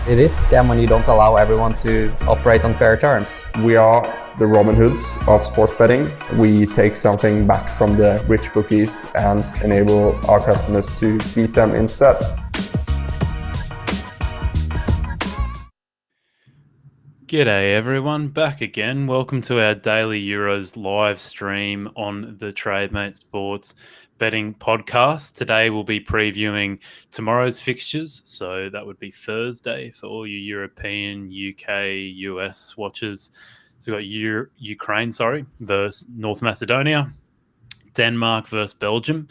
It is a scam when you don't allow everyone to operate on fair terms. We are the Robin Hoods of sports betting. We take something back from the rich bookies and enable our customers to beat them instead. G'day everyone, back again. Welcome to our Daily Euros live stream on the Trademate Sports Betting Podcast. Today we'll be previewing tomorrow's fixtures, so that would be Thursday for all you European, UK, US watchers. So we've got Ukraine versus North Macedonia, Denmark versus Belgium,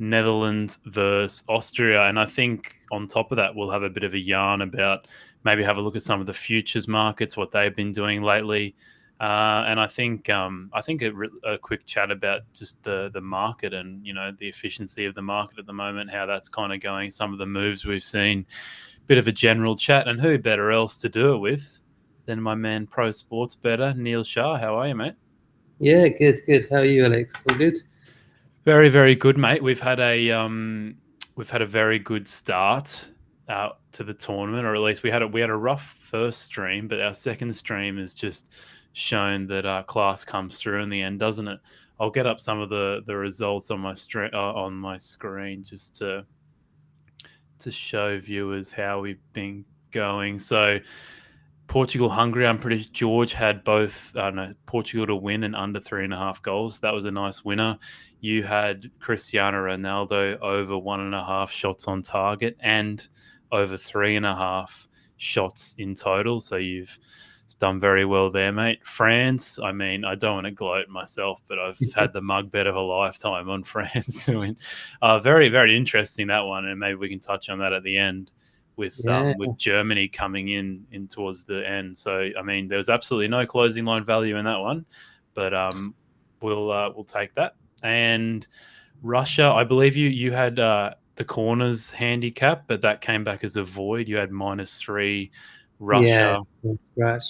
Netherlands versus Austria, and I think on top of that we'll have a bit of a yarn about maybe have a look at some of the futures markets, what they've been doing lately, and I think a quick chat about just the market and the efficiency of the market at the moment, how that's kind of going, some of the moves we've seen, bit of a general chat, and who better else to do it with than my man Pro Sports Bettor Neel Shah. How are you, mate? Yeah, good. How are you, Alex? All good? Very, very good, mate. We've had a very good start out to the tournament, or at least we had a rough first stream, but our second stream has just shown that our class comes through in the end, doesn't it? I'll get up some of the results on my screen just to show viewers how we've been going. So Portugal-Hungary, I'm pretty George had both Portugal to win and under 3.5 goals. That was a nice winner. You had Cristiano Ronaldo over 1.5 shots on target and over 3.5 shots in total. So you've done very well there, mate. France, I mean, I don't want to gloat myself, but I've had the mug bet of a lifetime on France to win. Very, very interesting, that one, and maybe we can touch on that at the end with Germany coming in towards the end. So, I mean, there was absolutely no closing line value in that one, but we'll take that. And Russia, I believe you had the corners handicap, but that came back as a void. You had -3 Russia. Yeah, right.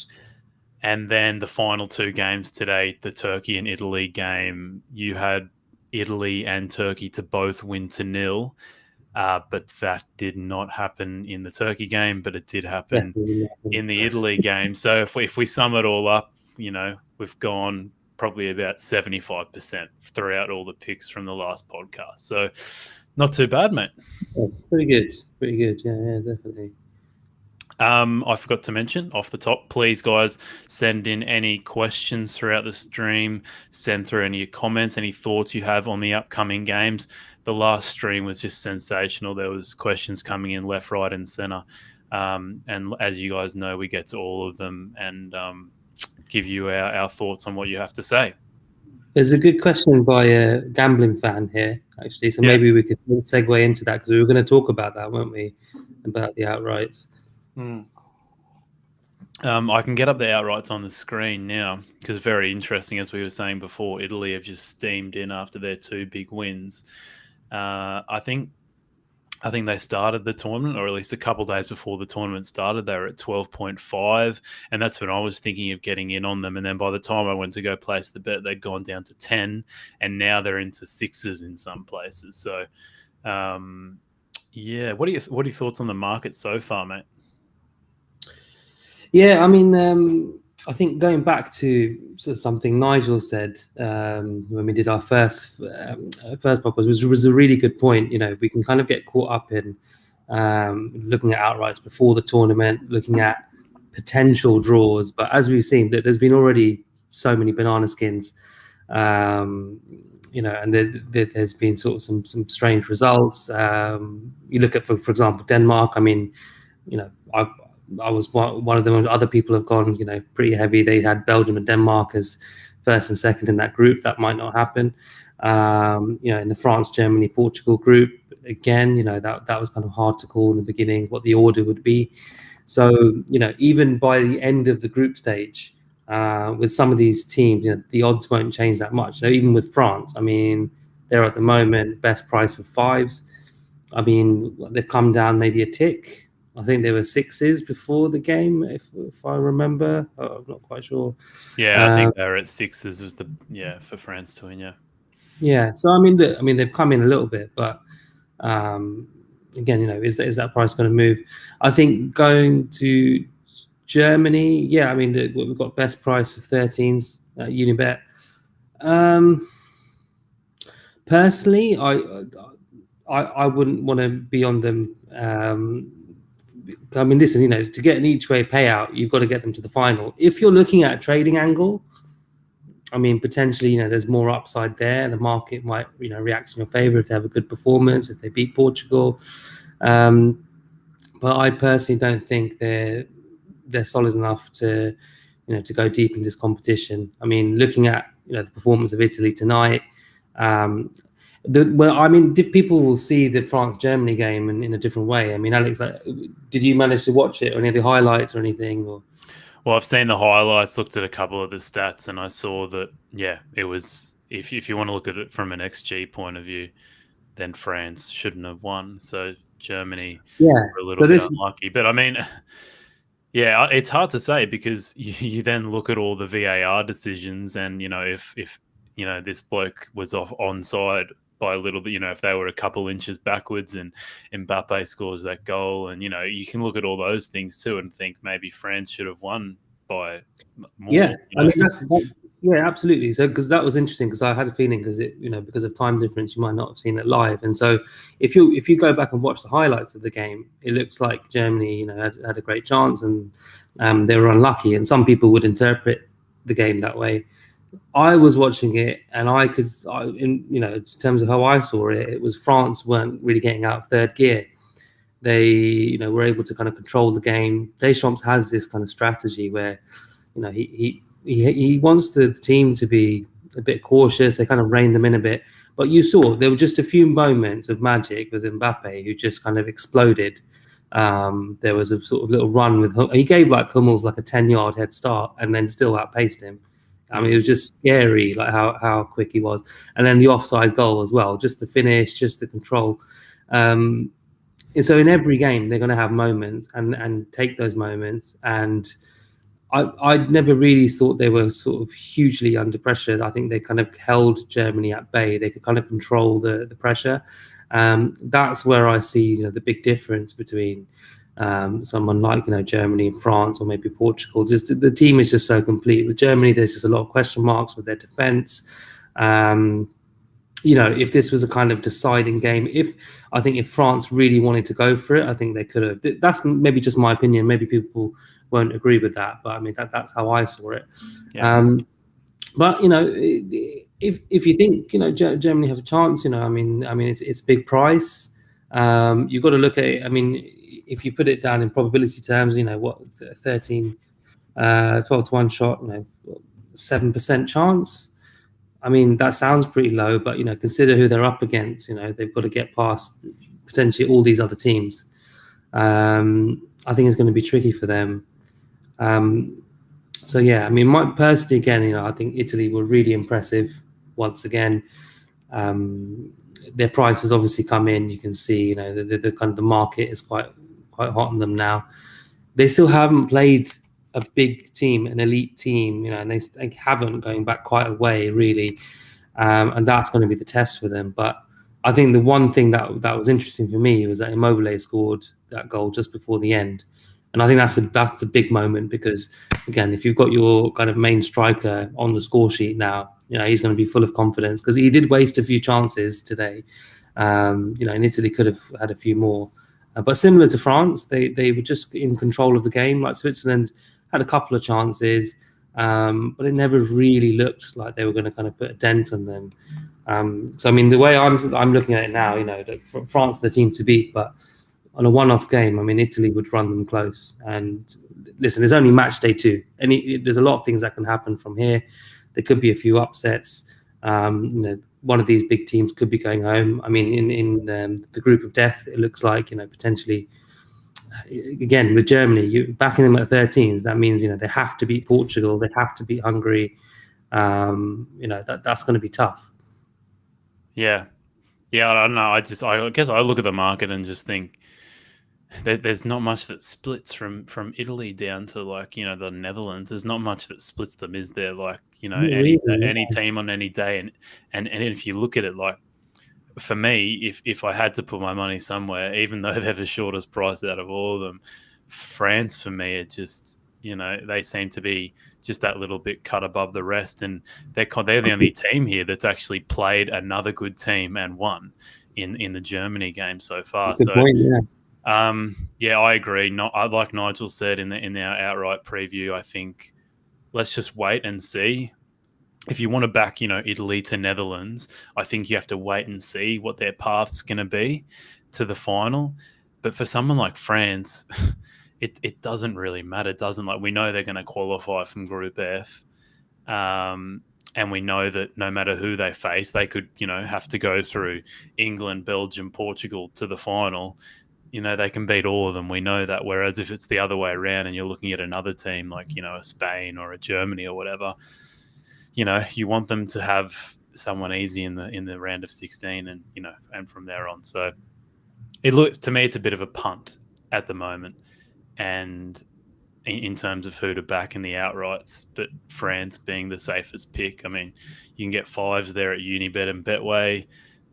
And then the final two games today, the Turkey and Italy game, you had Italy and Turkey to both win to 0. But that did not happen in the Turkey game, but it did happen in the Italy game. So if we sum it all up, we've gone probably about 75% throughout all the picks from the last podcast. So not too bad, mate. Yeah, pretty good. Yeah, definitely. I forgot to mention off the top, please, guys, send in any questions throughout the stream. Send through any comments, any thoughts you have on the upcoming games. The last stream was just sensational. There was questions coming in left, right, and center. And as you guys know, we get to all of them and give you our thoughts on what you have to say. There's a good question by a gambling fan here, actually. So maybe we could segue into that because we were going to talk about that, weren't we? About the outrights. I can get up the outrights on the screen now because very interesting, as we were saying before, Italy have just steamed in after their 2 big wins. I think they started the tournament, or at least a couple of days before the tournament started, they were at 12.5, and that's when I was thinking of getting in on them. And then by the time I went to go place the bet, they'd gone down to 10, and now they're into 6s in some places. So, what are your thoughts on the market so far, mate? Yeah, I mean, I think going back to sort of something Nigel said when we did our first podcast was a really good point. We can kind of get caught up in looking at outrights before the tournament, looking at potential draws. But as we've seen, that there's been already so many banana skins, and there's been sort of some strange results. You look at, for example, Denmark. I mean, I was one of them. Other people have gone, pretty heavy. They had Belgium and Denmark as first and second in that group. That might not happen. In the France, Germany, Portugal group, again, that was kind of hard to call in the beginning what the order would be. So, even by the end of the group stage, with some of these teams, the odds won't change that much. Even with France, I mean, they're at the moment best price of 5s. I mean, they've come down maybe a tick. I think there were 6s before the game, if I remember. I'm not quite sure. Yeah, I think they were at 6s was for France to win. Yeah. So I mean, they've come in a little bit, but again, is that price going to move? I think going to Germany, yeah. I mean, we've got best price of 13s at Unibet. Personally, I wouldn't want to be on them. I mean, listen, to get an each way payout, you've got to get them to the final. If you're looking at a trading angle, I mean, potentially, there's more upside there. The market might, react in your favor if they have a good performance, if they beat Portugal. But I personally don't think they're solid enough to, to go deep in this competition. I mean, looking at the performance of Italy tonight, did people see the France-Germany game in a different way? I mean, Alex, did you manage to watch it or any of the highlights or anything? Or? Well, I've seen the highlights, looked at a couple of the stats, and I saw that, yeah, it was, if you want to look at it from an XG point of view, then France shouldn't have won. So Germany were a little bit unlucky. But I mean, yeah, it's hard to say because you then look at all the VAR decisions and, if this bloke was onside by a little bit, if they were a couple inches backwards and Mbappe scores that goal and, you can look at all those things too and think maybe France should have won by more. Yeah, I mean, yeah, absolutely. So, because that was interesting because I had a feeling because of time difference, you might not have seen it live. And so if you go back and watch the highlights of the game, it looks like Germany, had a great chance and they were unlucky. And some people would interpret the game that way. I was watching it, and in terms of how I saw it, it was France weren't really getting out of third gear. They, were able to kind of control the game. Deschamps has this kind of strategy where, he wants the team to be a bit cautious. They kind of rein them in a bit. But you saw there were just a few moments of magic with Mbappe, who just kind of exploded. There was a sort of little run with he gave Hummels like a 10-yard head start, and then still outpaced him. I mean, it was just scary, like how quick he was. And then the offside goal as well, just the finish, just the control. And so in every game, they're going to have moments and take those moments. And I never really thought they were sort of hugely under pressure. I think they kind of held Germany at bay. They could kind of control the pressure. That's where I see, the big difference between someone like Germany and France or maybe Portugal. Just the team is just so complete. With Germany, there's just a lot of question marks with their defense. If this was a kind of deciding game, if France really wanted to go for it, I think they could have. That's maybe just my opinion. Maybe people won't agree with that, but I mean that's how I saw it. Yeah. But if you think Germany have a chance, I mean it's a big price. You've got to look at it. I mean, if you put it down in probability terms, 13, 12 to 1 shot, 7% chance. I mean, that sounds pretty low, but consider who they're up against. They've got to get past potentially all these other teams. I think it's going to be tricky for them. So yeah, I mean, personally, again, I think Italy were really impressive once again. Their prices obviously come in. You can see, the kind of the market is quite hot on them now. They still haven't played a big team, an elite team, and they haven't going back quite a way really, and that's going to be the test for them. But I think the one thing that was interesting for me was that Immobile scored that goal just before the end, and I think that's a big moment because again, if you've got your kind of main striker on the score sheet now, he's going to be full of confidence because he did waste a few chances today. And Italy could have had a few more, but similar to France, they were just in control of the game. Like Switzerland had a couple of chances, but it never really looked like they were going to kind of put a dent on them. So I mean, the way I'm looking at it now, France are the team to beat, but on a one-off game, I mean, Italy would run them close. And listen, it's only match day 2. There's a lot of things that can happen from here. There could be a few upsets. One of these big teams could be going home. I mean, in the group of death, it looks like, potentially, again, with Germany, you backing them at 13s, that means, they have to beat Portugal. They have to beat Hungary. That's going to be tough. Yeah. Yeah, I don't know. I guess I look at the market and just think there's not much that splits from Italy down to the Netherlands. There's not much that splits them, is there? Any team on any day, and if you look at it, for me, if I had to put my money somewhere, even though they're the shortest price out of all of them, France for me are just, they seem to be just that little bit cut above the rest, and they're the only team here that's actually played another good team and won in the Germany game so far. Good point, yeah. Yeah, I agree. Like Nigel said in our outright preview, I think let's just wait and see. If you want to back, Italy to Netherlands, I think you have to wait and see what their path's going to be to the final. But for someone like France, it doesn't really matter. It doesn't, we know they're going to qualify from Group F. And we know that no matter who they face, they could, have to go through England, Belgium, Portugal to the final. They can beat all of them. We know that. Whereas if it's the other way around and you're looking at another team like, a Spain or a Germany or whatever, you want them to have someone easy in the round of 16 and, and from there on. So to me, it's a bit of a punt at the moment. And in terms of who to back in the outrights, but France being the safest pick. I mean, you can get 5s there at Unibet and Betway.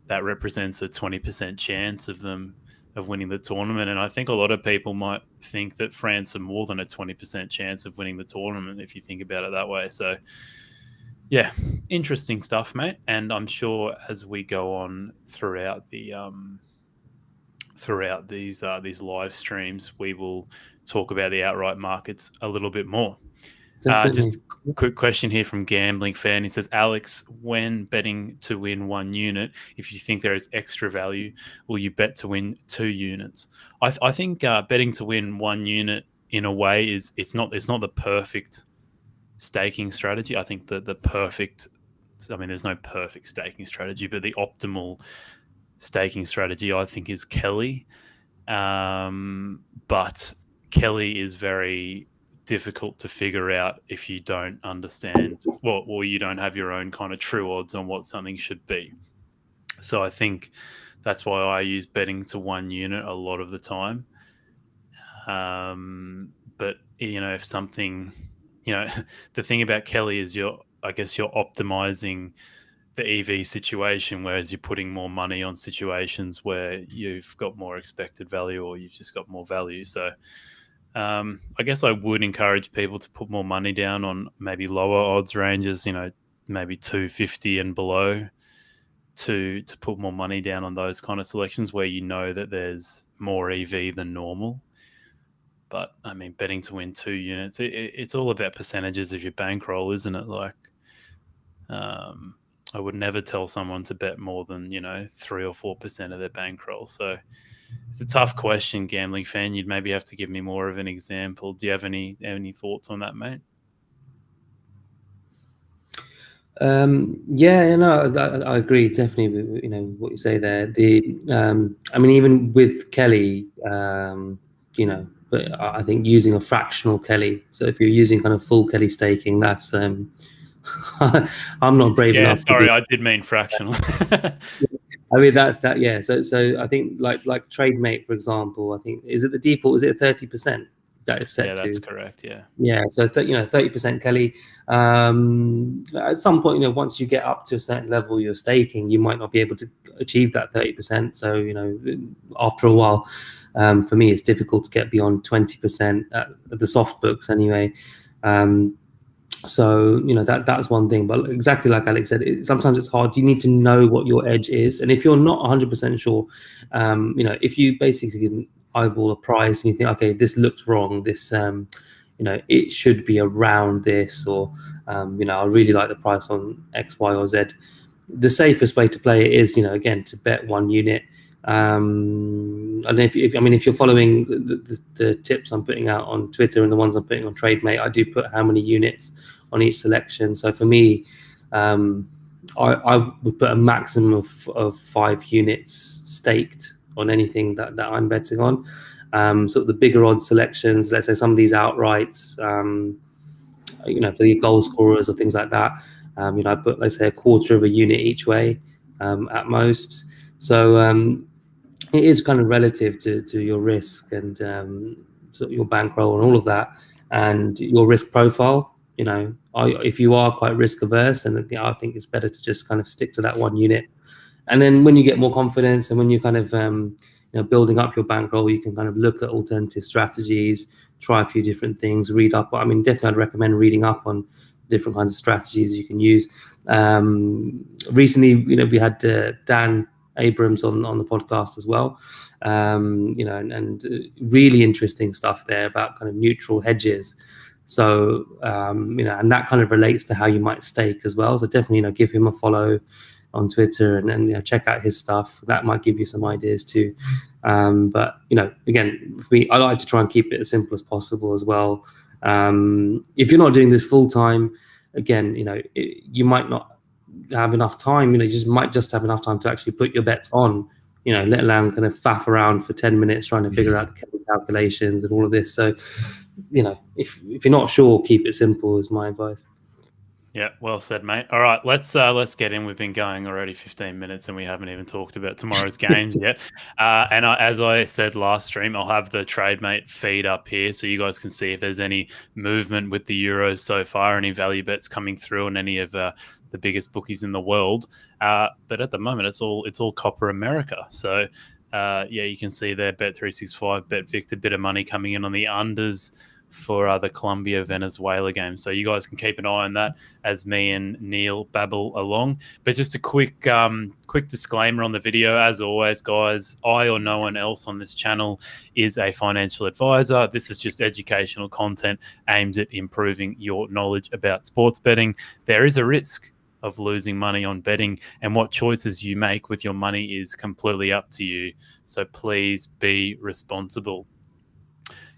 That represents a 20% chance of them of winning the tournament. And I think a lot of people might think that France are more than a 20% chance of winning the tournament if you think about it that way. So yeah, interesting stuff, mate. And I'm sure as we go on throughout the throughout these live streams, we will talk about the outright markets a little bit more. Just a quick question here from Gambling Fan. He says, Alex, when betting to win 1 unit, if you think there is extra value, will you bet to win 2 units? I think betting to win 1 unit in a way it's not the perfect staking strategy. I think the perfect, there's no perfect staking strategy, but the optimal staking strategy I think is Kelly. But Kelly is very difficult to figure out if you don't understand, or you don't have your own kind of true odds on what something should be. So I think that's why I use betting to 1 unit a lot of the time. But if something, the thing about Kelly is you're optimizing the EV situation, whereas you're putting more money on situations where you've got more expected value or you've just got more value. So I guess I would encourage people to put more money down on maybe lower odds ranges, maybe 250 and below, to put more money down on those kind of selections where that there's more EV than normal. But betting to win 2 units, it's all about percentages of your bankroll, isn't it? I would never tell someone to bet more than 3 or 4% of their bankroll. So it's a tough question, Gambling Fan. You'd maybe have to give me more of an example. Do you have any thoughts on that, mate? I agree definitely with what you say there. Even with Kelly, but I think using a fractional Kelly. So if you're using kind of full Kelly staking, that's I'm not brave enough. Sorry, I did mean fractional. That's that. Yeah. So I think like Trademate, for example, I think is it the default? Is it 30% that is set to? Yeah, that's correct. Yeah. Yeah. So 30% Kelly. At some point, once you get up to a certain level, you're staking, you might not be able to achieve that 30%. So after a while, for me, it's difficult to get beyond 20% at the soft books anyway. So that's one thing, but exactly like Alex said, sometimes it's hard. You need to know what your edge is, and if you're not 100% sure, if you basically eyeball a price and you think, okay, this looks wrong, this it should be around this, or I really like the price on X, Y, or Z. The safest way to play it is again to bet 1 unit. And if you're following the tips I'm putting out on Twitter and the ones I'm putting on Trademate, I do put how many units on each selection. So for me, I would put a maximum of 5 units staked on anything that I'm betting on. So the bigger odd selections, let's say some of these outrights, for the goal scorers or things like that, I put, let's say, a quarter of a unit each way at most. So it is kind of relative to your risk and sort of your bankroll and all of that, and your risk profile. If you are quite risk averse, then I think it's better to just kind of stick to that 1 unit And then when you get more confidence and when you kind of building up your bankroll, you can kind of look at alternative strategies, try a few different things, read up. I mean, definitely I'd recommend reading up on different kinds of strategies you can use. Recently, we had Dan Abrams on the podcast as well, and really interesting stuff there about kind of neutral hedges. So, and that kind of relates to how you might stake as well. So definitely, give him a follow on Twitter and check out his stuff. That might give you some ideas too. But again, for me, I like to try and keep it as simple as possible as well. If you're not doing this full time, again, you might not have enough time. You might just have enough time to actually put your bets on. Let alone kind of faff around for 10 minutes trying to figure out the calculations and all of this. So, if you're not sure, keep it simple is my advice. Yeah, well said, mate. All right, let's get in. We've been going already 15 minutes and we haven't even talked about tomorrow's games yet. And as I said last stream, I'll have the Trademate feed up here so you guys can see if there's any movement with the Euros so far, any value bets coming through on any of the biggest bookies in the world. But at the moment, it's all Copper America. So you can see there Bet365, BetVictor, bit of money coming in on the unders for the Colombia-Venezuela game. So you guys can keep an eye on that as me and Neel babble along. But just a quick disclaimer on the video. As always, guys, I or no one else on this channel is a financial advisor. This is just educational content aimed at improving your knowledge about sports betting. There is a risk of losing money on betting, and what choices you make with your money is completely up to you. So please be responsible.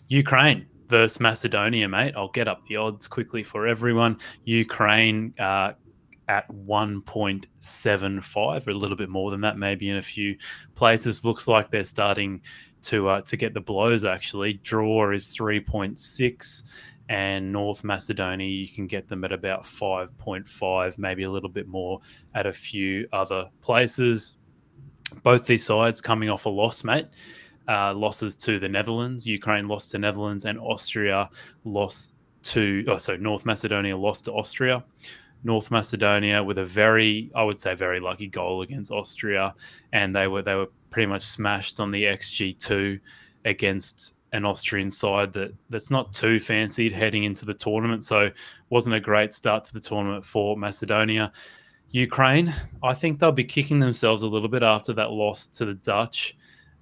Ukraine versus Macedonia, mate. I'll get up the odds quickly for everyone. Ukraine at 1.75, or a little bit more than that, maybe in a few places. Looks like they're starting to get the blows, actually. Draw is 3.6, and North Macedonia, you can get them at about 5.5, maybe a little bit more at a few other places. Both these sides coming off a loss, mate. Losses to the Netherlands. Ukraine lost to Netherlands, and Austria lost to North Macedonia lost to Austria. North Macedonia with a very lucky goal against Austria, and they were pretty much smashed on the XG2 against an Austrian side that's not too fancied heading into the tournament. So wasn't a great start to the tournament for Macedonia. Ukraine, I think they'll be kicking themselves a little bit after that loss to the Dutch.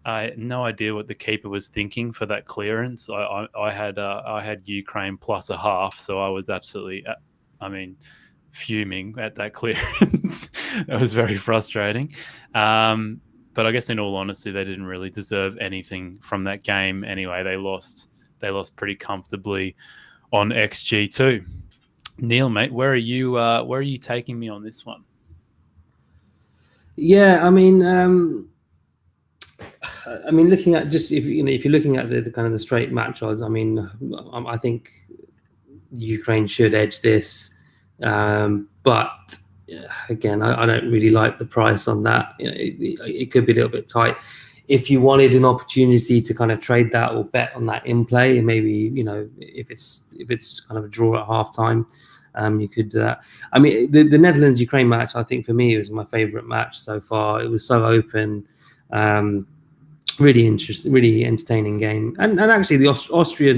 I had no idea what the keeper was thinking for that clearance. I had Ukraine plus a half, so I was absolutely, fuming at that clearance. It was very frustrating. But I guess in all honesty, they didn't really deserve anything from that game anyway. They lost pretty comfortably on XG2. Neel, mate, where are you taking me on this one? Yeah, looking at just if you're looking at the kind of the straight match odds, I think Ukraine should edge this, but again, I don't really like the price on that. It could be a little bit tight. If you wanted an opportunity to kind of trade that or bet on that in play, and maybe if it's kind of a draw at halftime, you could do that. The Netherlands Ukraine match, I think for me, was my favorite match so far. It was so open. Really interesting, really entertaining game, and actually the Austria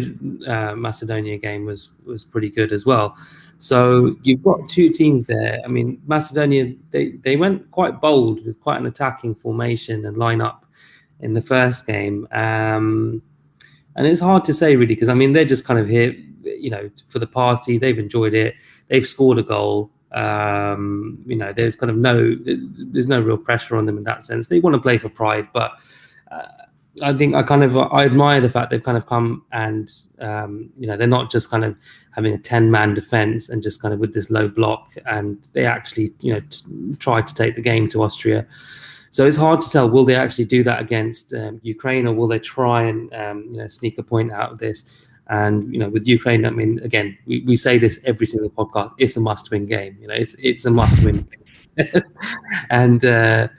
Macedonia game was pretty good as well. So you've got two teams there. Macedonia, they went quite bold with quite an attacking formation and lineup in the first game, and it's hard to say really because they're just kind of here, for the party. They've enjoyed it. They've scored a goal. There's kind of there's no real pressure on them in that sense. They want to play for pride, but I think I admire the fact they've kind of come and they're not just kind of having a 10-man defense and just kind of with this low block, and they actually try to take the game to Austria. So it's hard to tell, will they actually do that against Ukraine, or will they try and sneak a point out of this? And with Ukraine, again, we say this every single podcast, it's a must-win game. It's a must-win game. And they're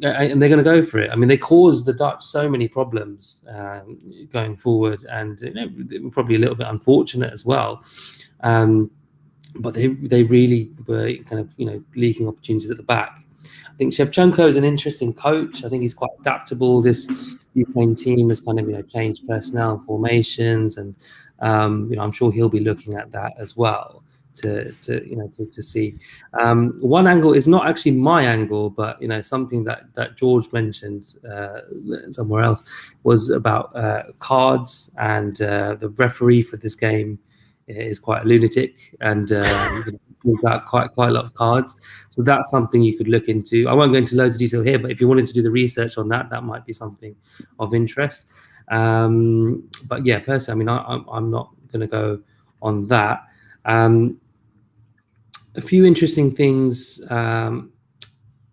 going to go for it. They caused the Dutch so many problems going forward, and they were probably a little bit unfortunate as well. But they really were kind of leaking opportunities at the back. I think Shevchenko is an interesting coach. I think he's quite adaptable. This Ukraine team has kind of changed personnel and formations, and I'm sure he'll be looking at that as well to see. One angle is not actually my angle, but something that George mentioned somewhere else was about cards, and the referee for this game is quite a lunatic and brings out quite a lot of cards. So that's something you could look into. I won't go into loads of detail here, but if you wanted to do the research on that, that might be something of interest. But yeah, personally, I'm not going to go on that. A few interesting things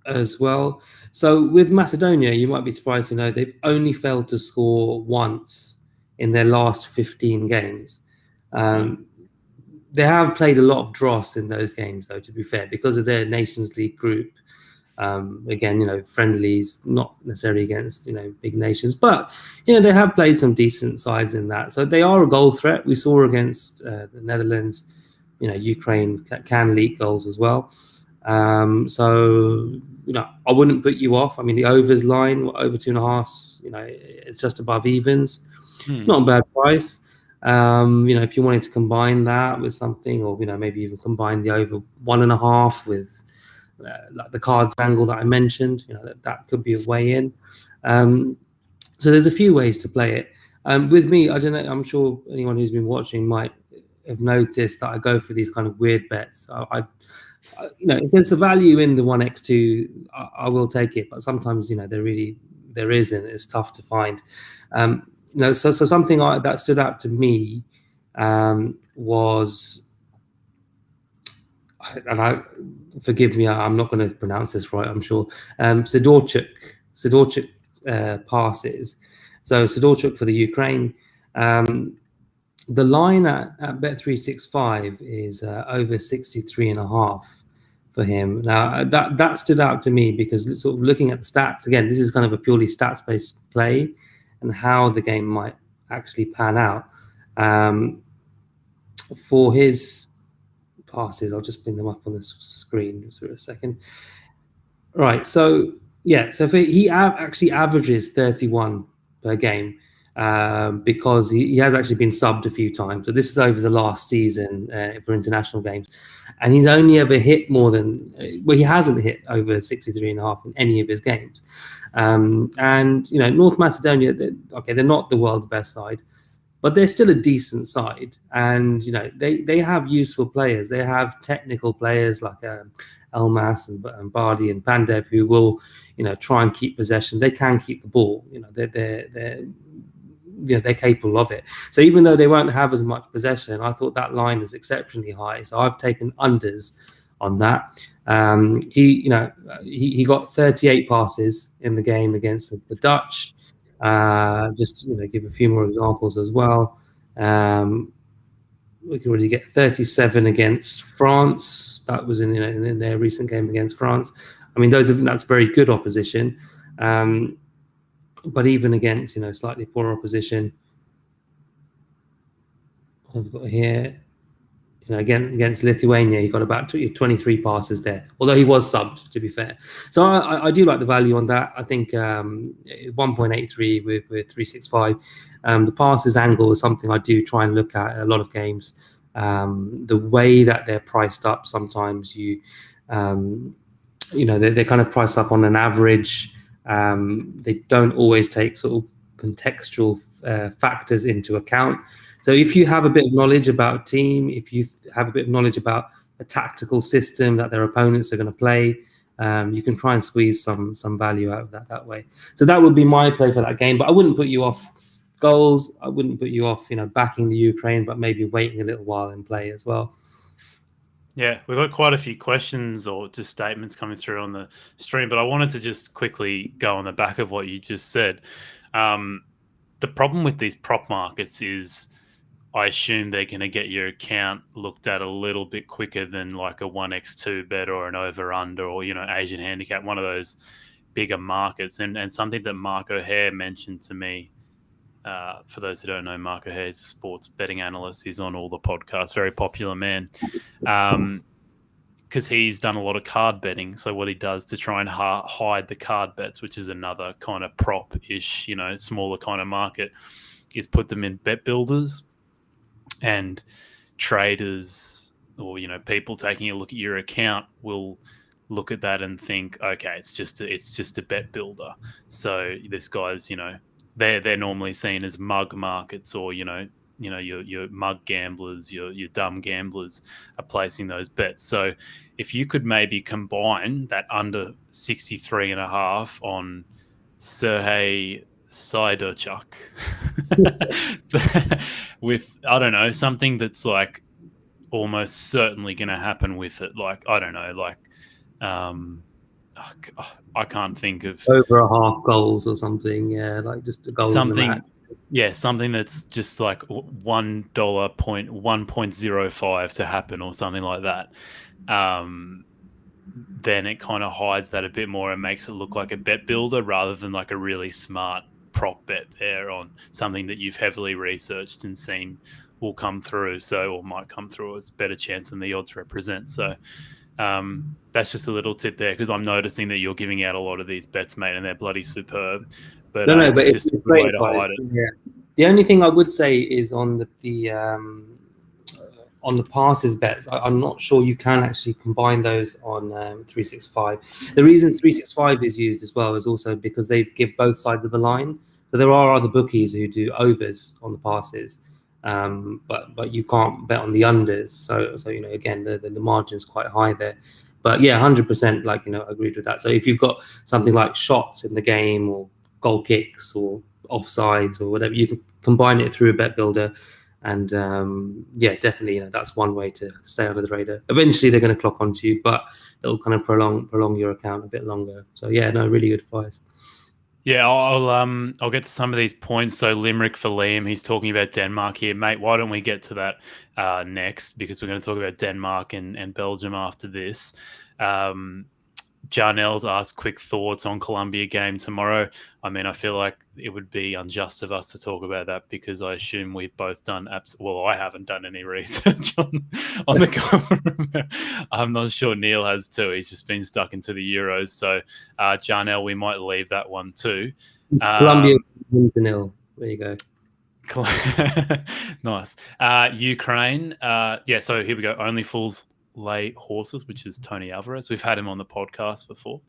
as well. So with Macedonia, you might be surprised to know they've only failed to score once in their last 15 games. They have played a lot of dross in those games, though, to be fair, because of their Nations League group. Again, friendlies, not necessarily against, big nations, but, they have played some decent sides in that. So they are a goal threat. We saw against the Netherlands, Ukraine can leak goals as well. So, I wouldn't put you off. I mean, the overs line, over 2.5, it's just above evens. Not a bad price. If you wanted to combine that with something, or, maybe even combine the over 1.5 with like the cards angle that I mentioned, that could be a way in. So there's a few ways to play it. With me, I don't know, I'm sure anyone who's been watching might have noticed that I go for these kind of weird bets. If there's a value in the 1x2, I will take it, but sometimes, there isn't. It's tough to find. So something that stood out to me was, and forgive me, I'm not going to pronounce this right, I'm sure. Sidorchuk passes. So Sidorchuk for the Ukraine. The line at Bet365 is over 63.5 for him. Now that stood out to me because sort of looking at the stats, again, this is kind of a purely stats-based play and how the game might actually pan out. For his passes, I'll just bring them up on the screen just for a second. Right, so yeah, so he actually averages 31 per game because he has actually been subbed a few times. So this is over the last season for international games, and he's only ever hit more than he hasn't hit over 63.5 in any of his games. And North Macedonia, they're not the world's best side, but they're still a decent side, and they have useful players. They have technical players like Elmas and Bardi and Pandev who will try and keep possession. They can keep the ball. They're capable of it. So even though they won't have as much possession, I thought that line is exceptionally high. So I've taken unders on that. He got 38 passes in the game against the Dutch. Just give a few more examples as well. We can already get 37 against France. That was in their recent game against France. I mean, that's very good opposition. But even against slightly poor opposition, I've got here. Again against Lithuania, he got about 23 passes there, although he was subbed, to be fair. So I do like the value on that. I think 1.83 with 365. The passes angle is something I do try and look at a lot of games. The way that they're priced up, sometimes they're kind of priced up on an average. They don't always take sort of contextual factors into account. So if you have a bit of knowledge about team, if you have a bit of knowledge about a tactical system that their opponents are going to play, you can try and squeeze some value out of that way. So that would be my play for that game. But I wouldn't put you off goals. I wouldn't put you off, backing the Ukraine, but maybe waiting a little while in play as well. Yeah, we've got quite a few questions or just statements coming through on the stream, but I wanted to just quickly go on the back of what you just said. The problem with these prop markets is I assume they're going to get your account looked at a little bit quicker than like a 1x2 bet or an over-under or, Asian handicap, one of those bigger markets. And something that Mark O'Hare mentioned to me, for those who don't know, Mark O'Hare is a sports betting analyst. He's on all the podcasts, very popular man. because he's done a lot of card betting. So what he does to try and hide the card bets, which is another kind of prop-ish, smaller kind of market, is put them in bet builders, and traders or people taking a look at your account will look at that and think, okay, it's just a bet builder. So this guy's they're normally seen as mug markets, or your mug gamblers, your dumb gamblers are placing those bets. So if you could maybe combine that under 63.5 on Sergei Siderchuk so, with, I don't know, something that's like almost certainly going to happen with it, like, I don't know, like I can't think of over a half goals or something. Yeah, like just a goal in the match. Yeah, something that's just like $1.1.05 to happen or something like that. Then it kind of hides that a bit more and makes it look like a bet builder rather than like a really smart prop bet there on something that you've heavily researched and seen will come through, or might come through. It's a better chance than the odds represent. So that's just a little tip there, because I'm noticing that you're giving out a lot of these bets, mate, and they're bloody superb. But but it's just a good way to hide it. Yeah. The only thing I would say is on the passes bets, I'm not sure you can actually combine those on 365. The reason 365 is used as well is also because they give both sides of the line. So there are other bookies who do overs on the passes, but you can't bet on the unders. So again, the margin's quite high there. But yeah, 100%, agreed with that. So if you've got something like shots in the game, or goal kicks, or offsides, or whatever, you can combine it through a bet builder. And definitely, that's one way to stay under the radar. Eventually, they're going to clock onto you, but it'll kind of prolong your account a bit longer. So yeah, no, really good advice. Yeah, I'll get to some of these points. So Limerick for Liam, he's talking about Denmark here, mate. Why don't we get to that next? Because we're going to talk about Denmark and Belgium after this. Jarnell's asked quick thoughts on Colombia game tomorrow. I mean, I feel like it would be unjust of us to talk about that, because I assume we've both done I haven't done any research on the government. I'm not sure Neel has too. He's just been stuck into the Euros. So Jarnell, we might leave that one too. Colombia to Neel. There you go. Nice. Ukraine. So here we go. Only Fools Lay Horses, which is Tony Alvarez. We've had him on the podcast before.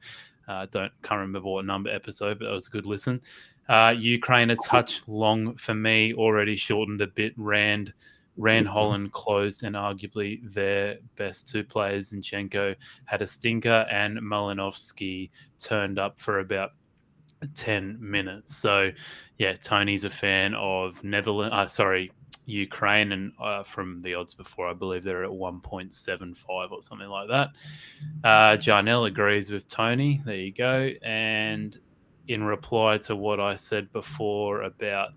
Can't remember what number episode, but that was a good listen. Ukraine a touch long for me, already shortened a bit. Rand Holland closed, and arguably their best two players, Zinchenko, had a stinker, and Malinovsky turned up for about 10 minutes. So yeah, Tony's a fan of Ukraine, and from the odds before, I believe they're at 1.75 or something like that. Jarnell agrees with Tony. There you go. And in reply to what I said before about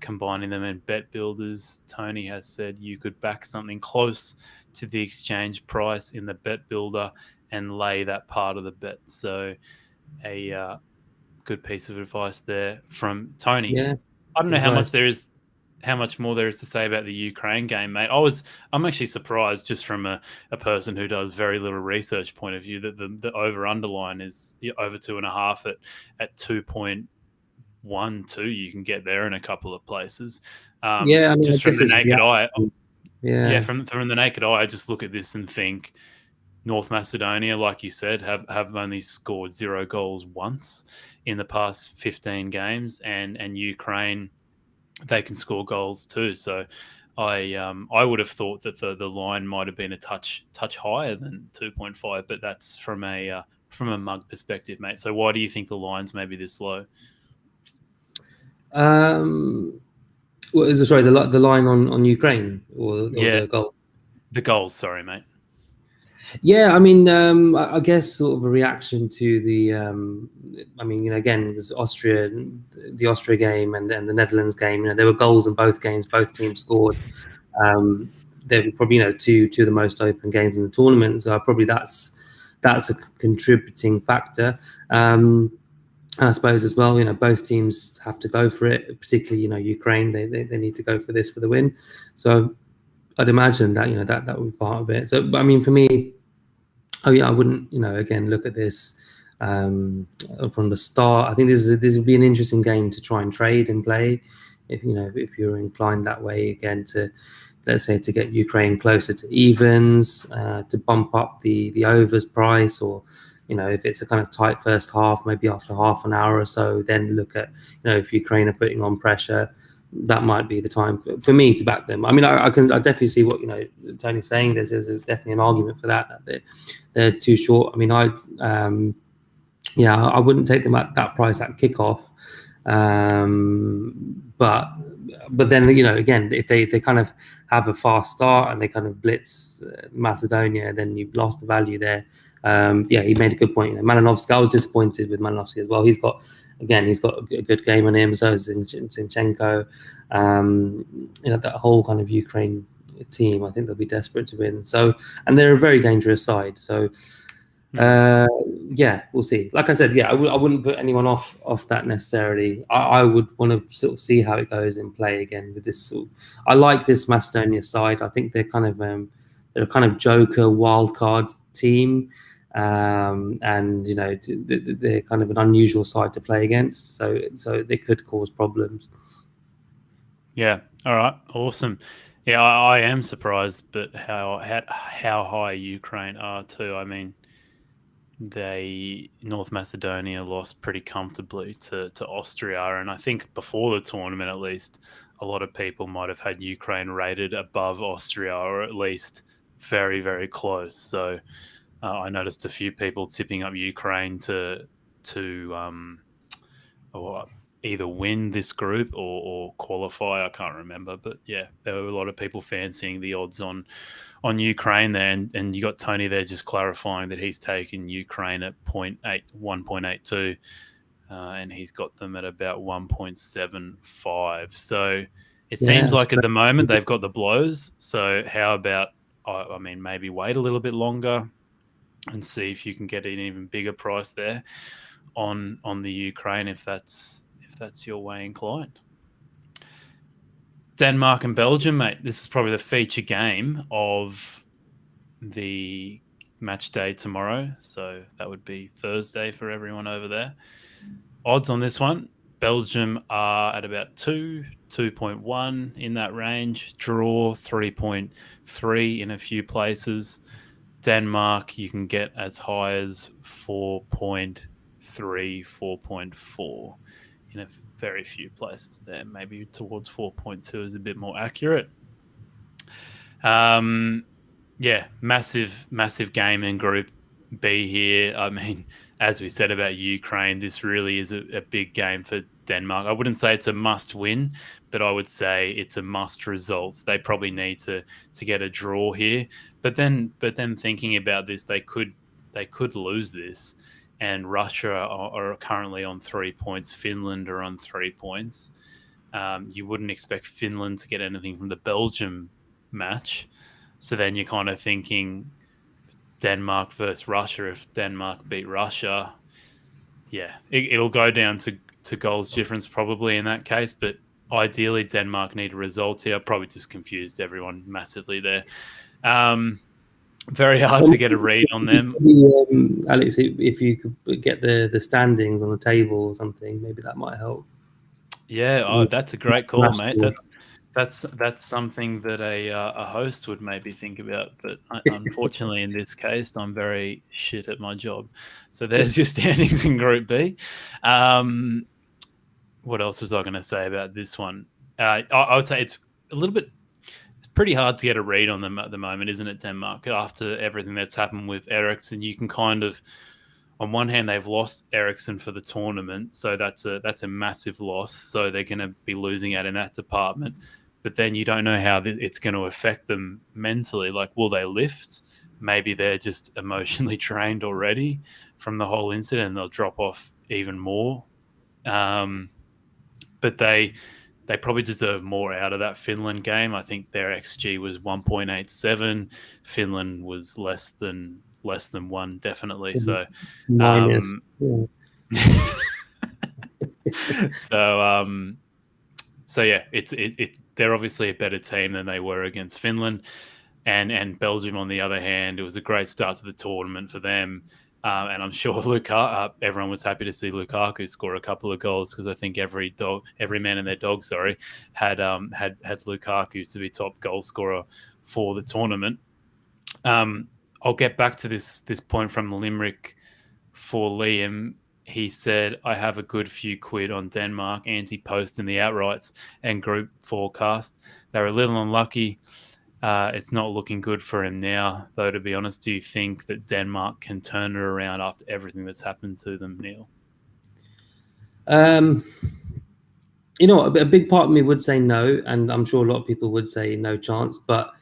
combining them in bet builders, Tony has said you could back something close to the exchange price in the bet builder and lay that part of the bet. So a good piece of advice there from Tony. Yeah, I don't know how much more there is to say about the Ukraine game, mate. I'm actually surprised, just from a person who does very little research point of view, that the over underline is over 2.5 at 2.12. You can get there in a couple of places. Just from the naked eye. Yeah, from the naked eye, I just look at this and think North Macedonia, like you said, have only scored 0 goals once in the past 15 games, and Ukraine, they can score goals too. So I would have thought that the line might have been a touch higher than 2.5, but that's from a mug perspective, mate. So why do you think the line's maybe this low? The line on Ukraine or the goal? The goals, sorry, mate. Yeah, I mean, I guess sort of a reaction to the, again, it was the Austria game and then the Netherlands game. There were goals in both games. Both teams scored. They were probably, two of the most open games in the tournament. So probably that's a contributing factor. I suppose as well, both teams have to go for it. Particularly, Ukraine, they need to go for this for the win. So I'd imagine that that would be part of it. So, I mean, for me, Oh yeah, I wouldn't, again, look at this from the start. I think this will be an interesting game to try and trade and play. If you're inclined that way, again, to, let's say, to get Ukraine closer to evens, to bump up the overs price, or if it's a kind of tight first half, maybe after half an hour or so, then look at, if Ukraine are putting on pressure, that might be the time for me to back them. I mean, I definitely see what Tony's saying. There's definitely an argument for that they're too short. I mean, I wouldn't take them at that price at kickoff. But then, again, if they kind of have a fast start and they kind of blitz Macedonia, then you've lost the value there. He made a good point. Malinovsky, I was disappointed with Malinovsky as well. He's got a good game on him. So is Zinchenko. That whole kind of Ukraine team, I think they'll be desperate to win. So, and they're a very dangerous side. So, we'll see. Like I said, I wouldn't put anyone off that necessarily. I would want to sort of see how it goes in play again with this. I like this Macedonia side. I think they're kind of they're a kind of joker wildcard team, and they're kind of an unusual side to play against. So they could cause problems. Yeah. All right. Awesome. Yeah, I am surprised, but how high Ukraine are too. I mean, North Macedonia lost pretty comfortably to Austria, and I think before the tournament, at least, a lot of people might have had Ukraine rated above Austria, or at least very, very close. So I noticed a few people tipping up Ukraine to either win this group or qualify. I can't remember, but yeah, there were a lot of people fancying the odds on Ukraine there, and you got Tony there just clarifying that he's taken Ukraine at 1.82, and he's got them at about 1.75. So it seems like at the moment they've got the blows. So how about, I mean, maybe wait a little bit longer and see if you can get an even bigger price there on the Ukraine, if that's your way inclined. Denmark and Belgium, mate. This is probably the feature game of the match day tomorrow. So that would be Thursday for everyone over there. Odds on this one, Belgium are at about 2.1 in that range. Draw 3.3 in a few places. Denmark, you can get as high as 4.3, 4.4 in a very few places there. Maybe towards 4.2 is a bit more accurate. Massive game in Group B here. I mean, as we said about Ukraine, this really is a big game for Denmark. I wouldn't say it's a must win, but I would say it's a must result. They probably need to get a draw here. But then thinking about this, they could lose this. And Russia are currently on 3 points. Finland are on 3 points. You wouldn't expect Finland to get anything from the Belgium match. So then you're kind of thinking Denmark versus Russia. If Denmark beat Russia, it'll go down to goals difference probably in that case. But ideally, Denmark need a result here. Probably just confused everyone massively there. Very hard to get a read on them. Alex, if you could get the standings on the table or something, maybe that might help. Yeah, that's a great call, mate. That's something that a host would maybe think about. But unfortunately, in this case, I'm very shit at my job. So there's your standings in Group B. What else was I going to say about this one? I would say it's a little bit. Pretty hard to get a read on them at the moment, isn't it, Denmark? After everything that's happened with Eriksen, you can kind of, on one hand, they've lost Eriksen for the tournament, so that's a massive loss. So they're going to be losing out in that department. But then you don't know how it's going to affect them mentally. Like, will they lift? Maybe they're just emotionally drained already from the whole incident, and they'll drop off even more. But they probably deserve more out of that Finland game. I think their XG was 1.87. Finland was less than 1, definitely. So, minus. So yeah, it's they're obviously a better team than they were against Finland. and Belgium on the other hand, it was a great start to the tournament for them. And I'm sure everyone was happy to see Lukaku score a couple of goals, because I think every man and their dog, had Lukaku to be top goal scorer for the tournament. I'll get back to this point from Limerick for Liam. He said, I have a good few quid on Denmark, anti-post in the outrights and group forecast. They're a little unlucky. It's not looking good for him now, though, to be honest. Do you think that Denmark can turn it around after everything that's happened to them, Neel? A big part of me would say no, and I'm sure a lot of people would say no chance, but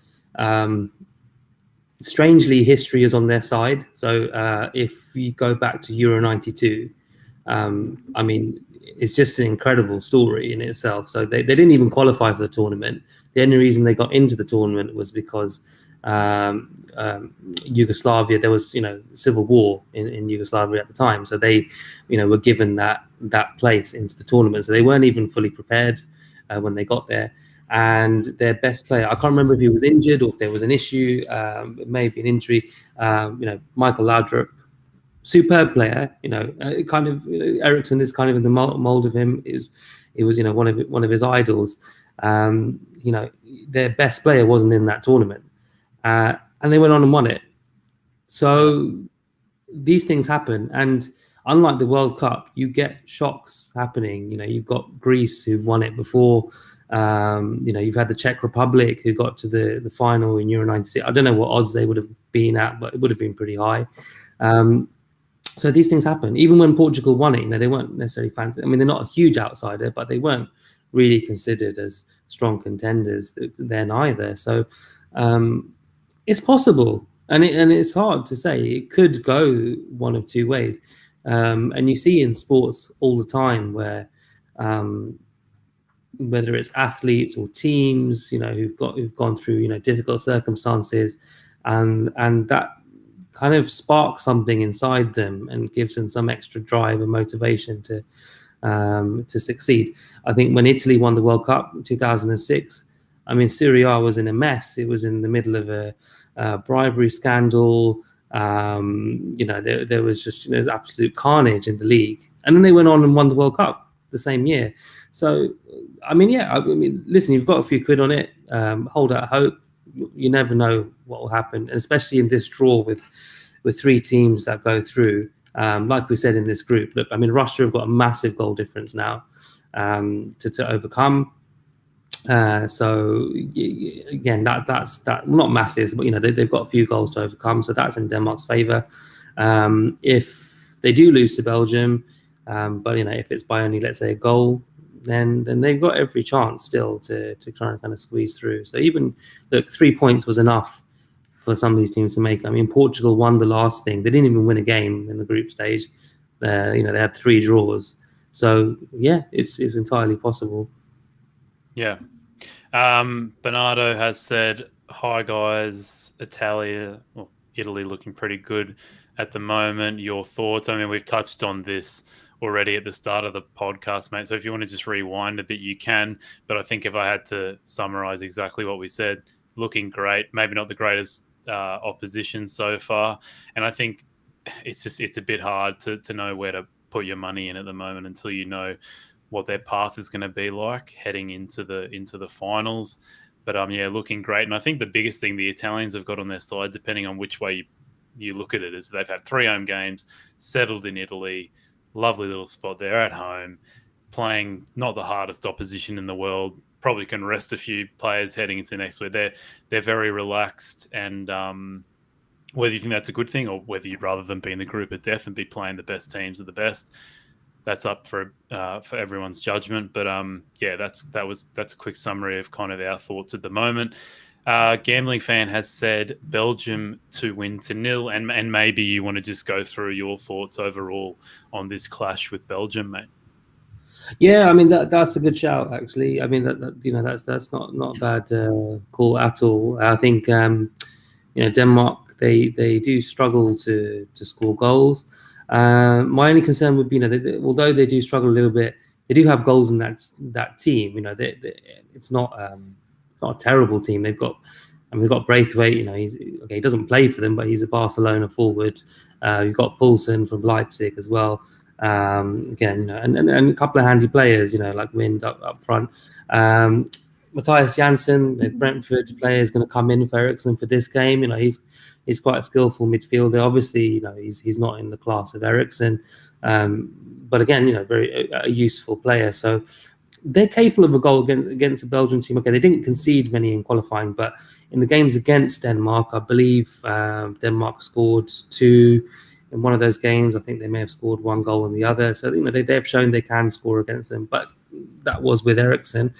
strangely, history is on their side. So if you go back to Euro 92, it's just an incredible story in itself. So they didn't even qualify for the tournament. The only reason they got into the tournament was because Yugoslavia, there was civil war in Yugoslavia at the time. So they were given that place into the tournament. So they weren't even fully prepared when they got there. And their best player, I can't remember if he was injured or if there was an issue, it may be an injury, Michael Laudrup, superb player, Eriksson is kind of in the mold of him. It was one of his idols. Their best player wasn't in that tournament, and they went on and won it. So these things happen, and unlike the World Cup, you get shocks happening. You've got Greece who've won it before. You've had the Czech Republic who got to the final in Euro 96. I don't know what odds they would have been at, but it would have been pretty high. So these things happen. Even when Portugal won it, they weren't necessarily fans. They're not a huge outsider, but they weren't really considered as strong contenders then either. So it's possible, and it's hard to say. It could go one of two ways. And you see in sports all the time where whether it's athletes or teams, who've gone through difficult circumstances, and that kind of sparks something inside them and gives them some extra drive and motivation to succeed. I think when Italy won the World Cup in 2006, Serie A was in a mess. It was in the middle of a bribery scandal. There was just there's absolute carnage in the league, and then they went on and won the World Cup the same year. So listen, you've got a few quid on it. Hold out hope. You never know what will happen, especially in this draw with three teams that go through. Like we said in this group, look, Russia have got a massive goal difference now to overcome. So again, that's not massive, but they've got a few goals to overcome, so that's in Denmark's favour. If they do lose to Belgium, but if it's by only, let's say, a goal, then they've got every chance still to try and kind of squeeze through. So even look, 3 points was enough for some of these teams to make. Portugal won the last thing. They didn't even win a game in the group stage. They had 3 draws. So yeah, it's entirely possible. Yeah. Bernardo has said, hi guys, Italy looking pretty good at the moment. Your thoughts? We've touched on this already at the start of the podcast, mate. So if you want to just rewind a bit, you can. But I think if I had to summarize exactly what we said, looking great, maybe not the greatest opposition so far. And I think it's a bit hard to know where to put your money in at the moment until you know what their path is going to be like heading into the finals. But looking great. And I think the biggest thing the Italians have got on their side, depending on which way you look at it, is they've had 3 home games, settled in Italy, lovely little spot there at home, playing not the hardest opposition in the world, probably can rest a few players heading into next week. They're very relaxed, and whether you think that's a good thing or whether you'd rather them be in the group of death and be playing the best teams of the best, that's up for everyone's judgment. But that's a quick summary of kind of our thoughts at the moment. Gambling Fan has said Belgium to win to 0, and maybe you want to just go through your thoughts overall on this clash with Belgium, mate. Yeah, that's a good shout actually. That's not a bad call at all. I think Denmark they do struggle to score goals. My only concern would be, although they do struggle a little bit, they do have goals in that team. It's not a terrible team. They've got And we've got Braithwaite, he doesn't play for them, but he's a Barcelona forward. You've got Poulsen from Leipzig as well. Again, and a couple of handy players, like Wind up front. Matthias Janssen, the Brentford player, is going to come in for Eriksen for this game. He's quite a skillful midfielder. Obviously, he's not in the class of Eriksen, but again, very a useful player. So they're capable of a goal against a Belgian team. Okay, they didn't concede many in qualifying, but in the games against Denmark, I believe Denmark scored 2 in one of those games. I think they may have scored 1 goal in the other. So they've shown they can score against them, but that was with Eriksen.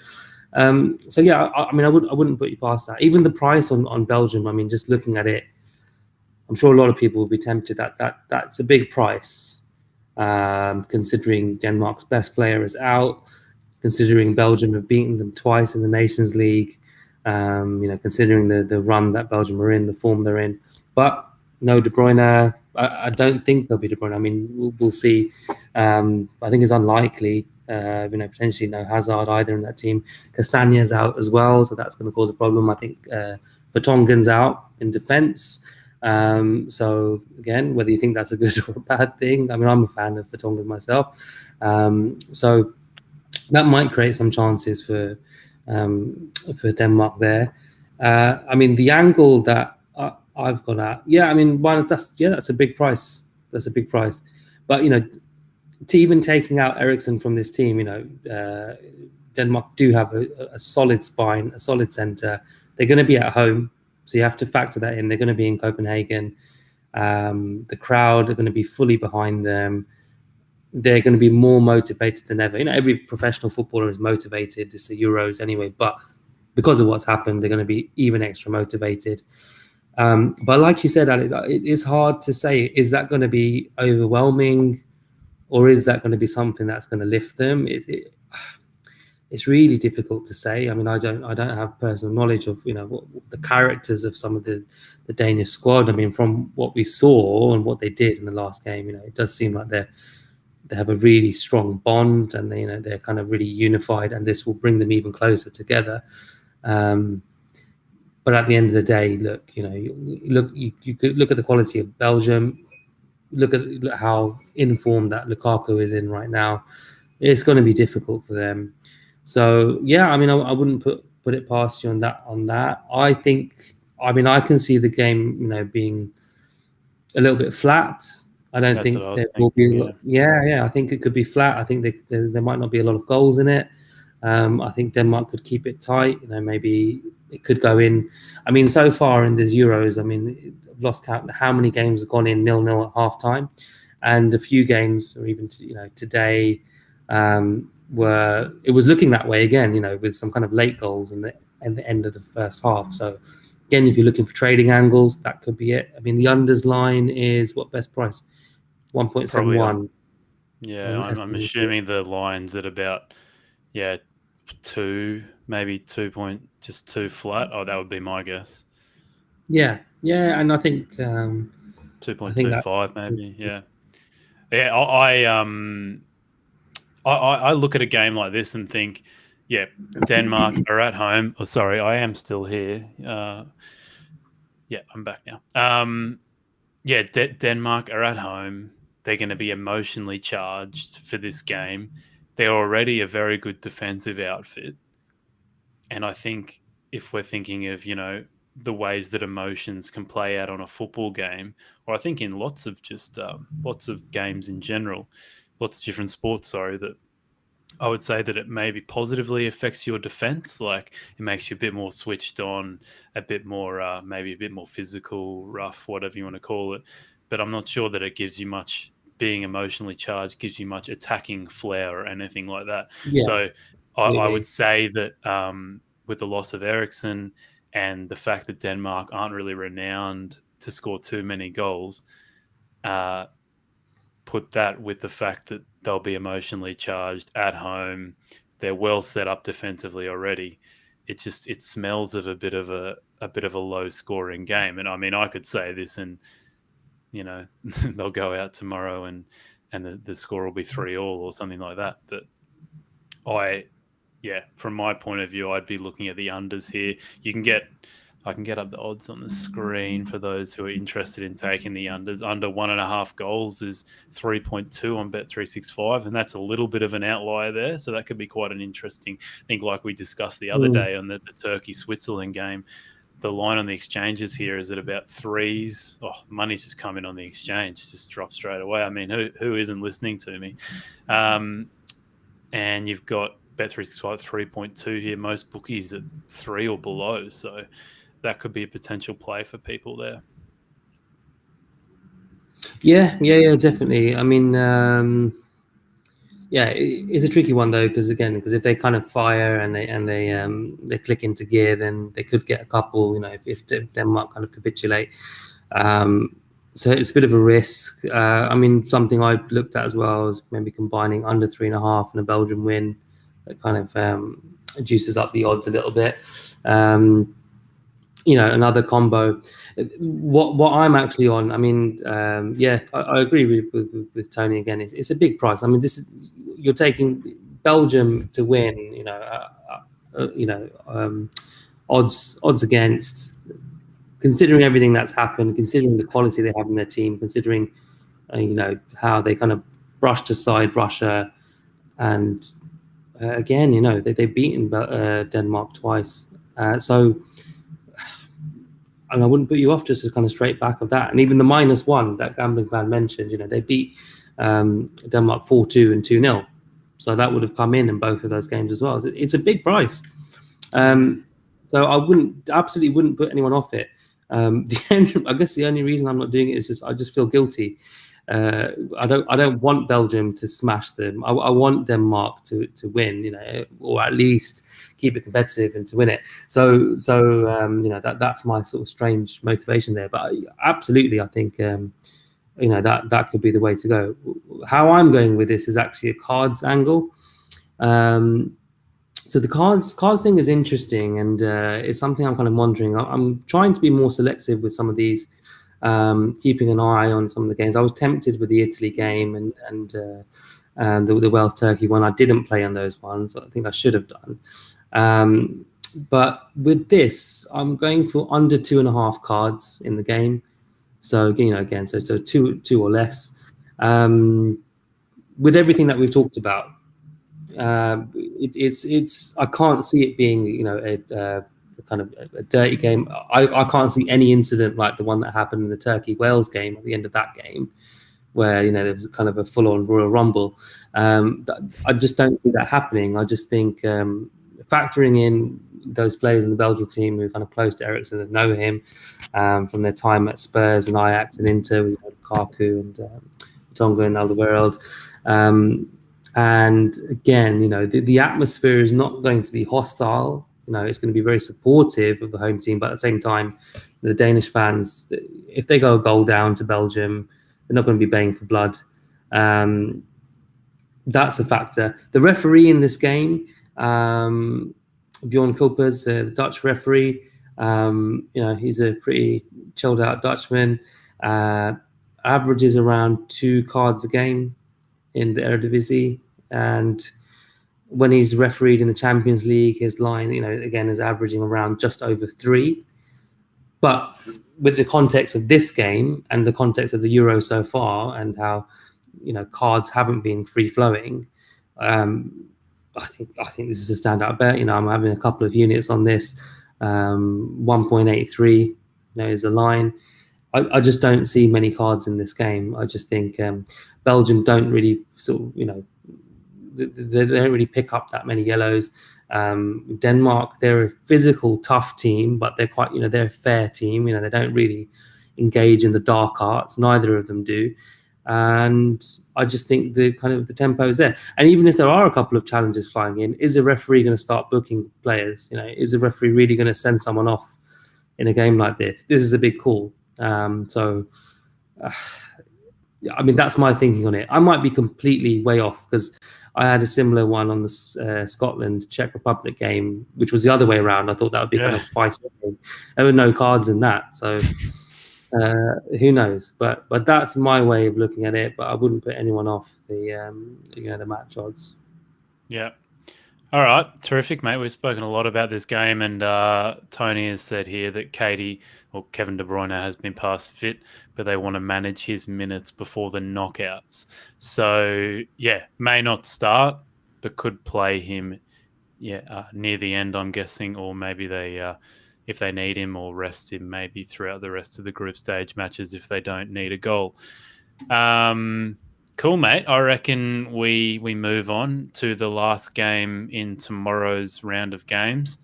So yeah, I wouldn't put you past that. Even the price on Belgium. I mean, just looking at it, I'm sure a lot of people will be tempted that's a big price, considering Denmark's best player is out, considering Belgium have beaten them twice in the Nations League, considering the run that Belgium are in, the form they're in. But no De Bruyne. I don't think there'll be De Bruyne. I mean, we'll see. I think it's unlikely. Potentially no Hazard either in that team. Castagne's out as well, so that's going to cause a problem. I think Vertonghen's out in defence. So again, whether you think that's a good or a bad thing, I mean, I'm a fan of Vertonghen myself. So that might create some chances for Denmark there. I mean, the angle that I've got at, that's a big price. That's a big price. But to even taking out Eriksen from this team, Denmark do have a solid spine, a solid centre. They're going to be at home, so you have to factor that in. They're going to be in Copenhagen. The crowd are going to be fully behind them. They're going to be more motivated than ever. Every professional footballer is motivated. It's the Euros anyway, but because of what's happened, they're going to be even extra motivated. But like you said, Alex, it's hard to say. Is that going to be overwhelming, or is that going to be something that's going to lift them? It's really difficult to say. I mean, I don't have personal knowledge of what the characters of some of the Danish squad. I mean, from what we saw and what they did in the last game, it does seem like they have a really strong bond, and they're kind of really unified, and this will bring them even closer together. But at the end of the day, you could look at the quality of Belgium. Look at how informed that Lukaku is in right now. It's going to be difficult for them. So yeah, I mean, I wouldn't put it past you on that. I can see the game, being a little bit flat. I don't think there will be. Yeah. I think it could be flat. I think there might not be a lot of goals in it. I think Denmark could keep it tight. Maybe it could go in. I mean, so far in these Euros, I mean, I've lost count how many games have gone in 0-0 at half time, and a few games, or even today, where it was looking that way again. With some kind of late goals in the end of the first half. So again, if you're looking for trading angles, that could be it. I mean, the unders line is what best price? 1.71. Yeah, I'm assuming the line's at about 2, maybe 2 flat. Oh, that would be my guess. Yeah, and I think 2.25 maybe. Yeah. I look at a game like this and think, Denmark are at home. Oh, sorry, I am still here. I'm back now. Denmark are at home. They're going to be emotionally charged for this game. They're already a very good defensive outfit. And I think if we're thinking of, the ways that emotions can play out on a football game, or I think in lots of games in general, lots of different sports, that I would say that it maybe positively affects your defense. Like it makes you a bit more switched on, a bit more, maybe a bit more physical, rough, whatever you want to call it. But I'm not sure that it gives you much. Being emotionally charged gives you much attacking flair or anything like that. Yeah, so I would say that with the loss of Eriksen and the fact that Denmark aren't really renowned to score too many goals, put that with the fact that they'll be emotionally charged at home, they're well set up defensively already. It smells of a bit of a low scoring game. And I mean, I could say this and they'll go out tomorrow and the score will be 3-3 or something like that. But from my point of view, I'd be looking at the unders here. You can get, I can get up the odds on the screen for those who are interested in taking the unders. Under 1.5 goals is 3.2 on Bet365, and that's a little bit of an outlier there. So that could be quite an interesting thing, like we discussed the other day on the Turkey-Switzerland game. The line on the exchanges here is at about 3s. Oh, money's just come in on the exchange, just dropped straight away. I mean, who isn't listening to me? And you've got Bet365 3.2 here. Most bookies at 3 or below. So that could be a potential play for people there. Yeah, definitely. I mean, it's a tricky one though, because if they kind of fire and they click into gear, then they could get a couple. You know, if Denmark kind of capitulate. So it's a bit of a risk. I mean, something I looked at as well is maybe combining under 3.5 and a Belgian win. That kind of juices up the odds a little bit. You know, another combo. What I'm actually on, I mean, I agree with Tony again. It's a big price. I mean, you're taking Belgium to win. You know, odds against, considering everything that's happened, considering the quality they have in their team, considering you know, how they kind of brushed aside Russia, and again, you know, they've beaten Denmark twice. So. And I wouldn't put you off just as kind of straight back of that. And even the -1 that Gambling Fan mentioned, you know, they beat Denmark 4-2 and 2-0. So that would have come in both of those games as well. It's a big price. So I absolutely wouldn't put anyone off it. I guess the only reason I'm not doing it is I just feel guilty. I don't want Belgium to smash them. I want Denmark to win, you know, or at least keep it competitive and to win it. So you know, that's my sort of strange motivation there. But absolutely, I think you know, that could be the way to go. How I'm going with this is actually a cards angle. So the cards thing is interesting, and it's something I'm kind of monitoring. I'm trying to be more selective with some of these, keeping an eye on some of the games. I was tempted with the Italy game and the Wales-Turkey one. I didn't play on those ones. I think I should have done. But with this, I'm going for under 2.5 cards in the game. So, you know, again, so two or less. With everything that we've talked about, it's I can't see it being, you know, a kind of a dirty game. I can't see any incident like the one that happened in the Turkey-Wales game at the end of that game, where, you know, there was kind of a full-on Royal Rumble. I just don't see that happening. I just think factoring in those players in the Belgian team who are kind of close to Eriksen and know him from their time at Spurs and Ajax and Inter, with Lukaku and Tonga and Alderweireld. And again, you know, the atmosphere is not going to be hostile. You know, it's going to be very supportive of the home team, but at the same time, the Danish fans, if they go a goal down to Belgium, they're not going to be baying for blood. That's a factor. The referee in this game, Bjorn Kuipers, the Dutch referee, you know, he's a pretty chilled out Dutchman. Averages around 2 cards a game in the Eredivisie, and when he's refereed in the Champions League, his line, you know, again, is averaging around just over 3. But with the context of this game and the context of the Euro so far, and how, you know, cards haven't been free flowing, I think this is a standout bet. You know, I'm having a couple of units on this. 1.83, you know, is the line. I just don't see many cards in this game. I just think Belgium don't really sort of, you know, they don't really pick up that many yellows. Denmark, they're a physical, tough team, but they're quite, you know, they're a fair team. You know, they don't really engage in the dark arts. Neither of them do. And I just think the tempo is there. And even if there are a couple of challenges flying in, is a referee going to start booking players? You know, is a referee really going to send someone off in a game like this? This is a big call. I mean, that's my thinking on it. I might be completely way off, because I had a similar one on the Scotland Czech Republic game, which was the other way around. I thought that would be kind of fighting. There were no cards in that, so who knows? But that's my way of looking at it. But I wouldn't put anyone off the you know, the match odds. Yeah. All right, terrific, mate. We've spoken a lot about this game, and Tony has said here that Kevin De Bruyne has been past fit, but they want to manage his minutes before the knockouts. So, yeah, may not start, but could play him near the end, I'm guessing, or maybe they, if they need him, or rest him maybe throughout the rest of the group stage matches if they don't need a goal. Cool, mate. I reckon we move on to the last game in tomorrow's round of games.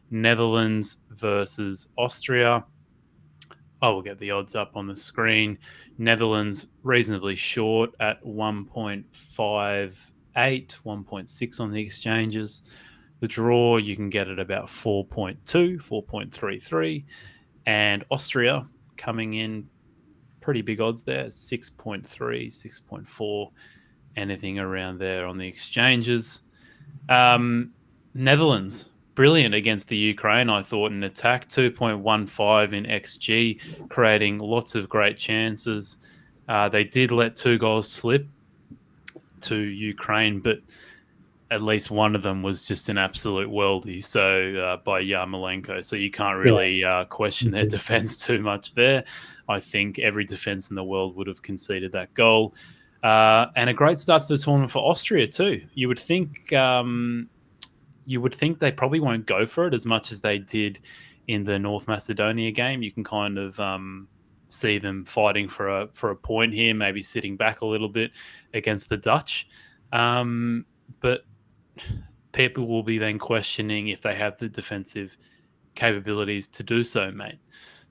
Netherlands versus Austria. I will get the odds up on the screen. Netherlands reasonably short at 1.58, 1.6 on the exchanges. The draw you can get at about 4.2, 4.33. And Austria coming in pretty big odds there, 6.3, 6.4, anything around there on the exchanges. Netherlands, brilliant against the Ukraine, I thought, in attack, 2.15 in XG, creating lots of great chances. They did let 2 goals slip to Ukraine, but at least one of them was just an absolute worldie, by Yarmolenko. So you can't really question their defense too much there. I think every defense in the world would have conceded that goal. And a great start to the tournament for Austria too. You would think they probably won't go for it as much as they did in the North Macedonia game. You can kind of see them fighting for a point here, maybe sitting back a little bit against the Dutch. But people will be then questioning if they have the defensive capabilities to do so, mate.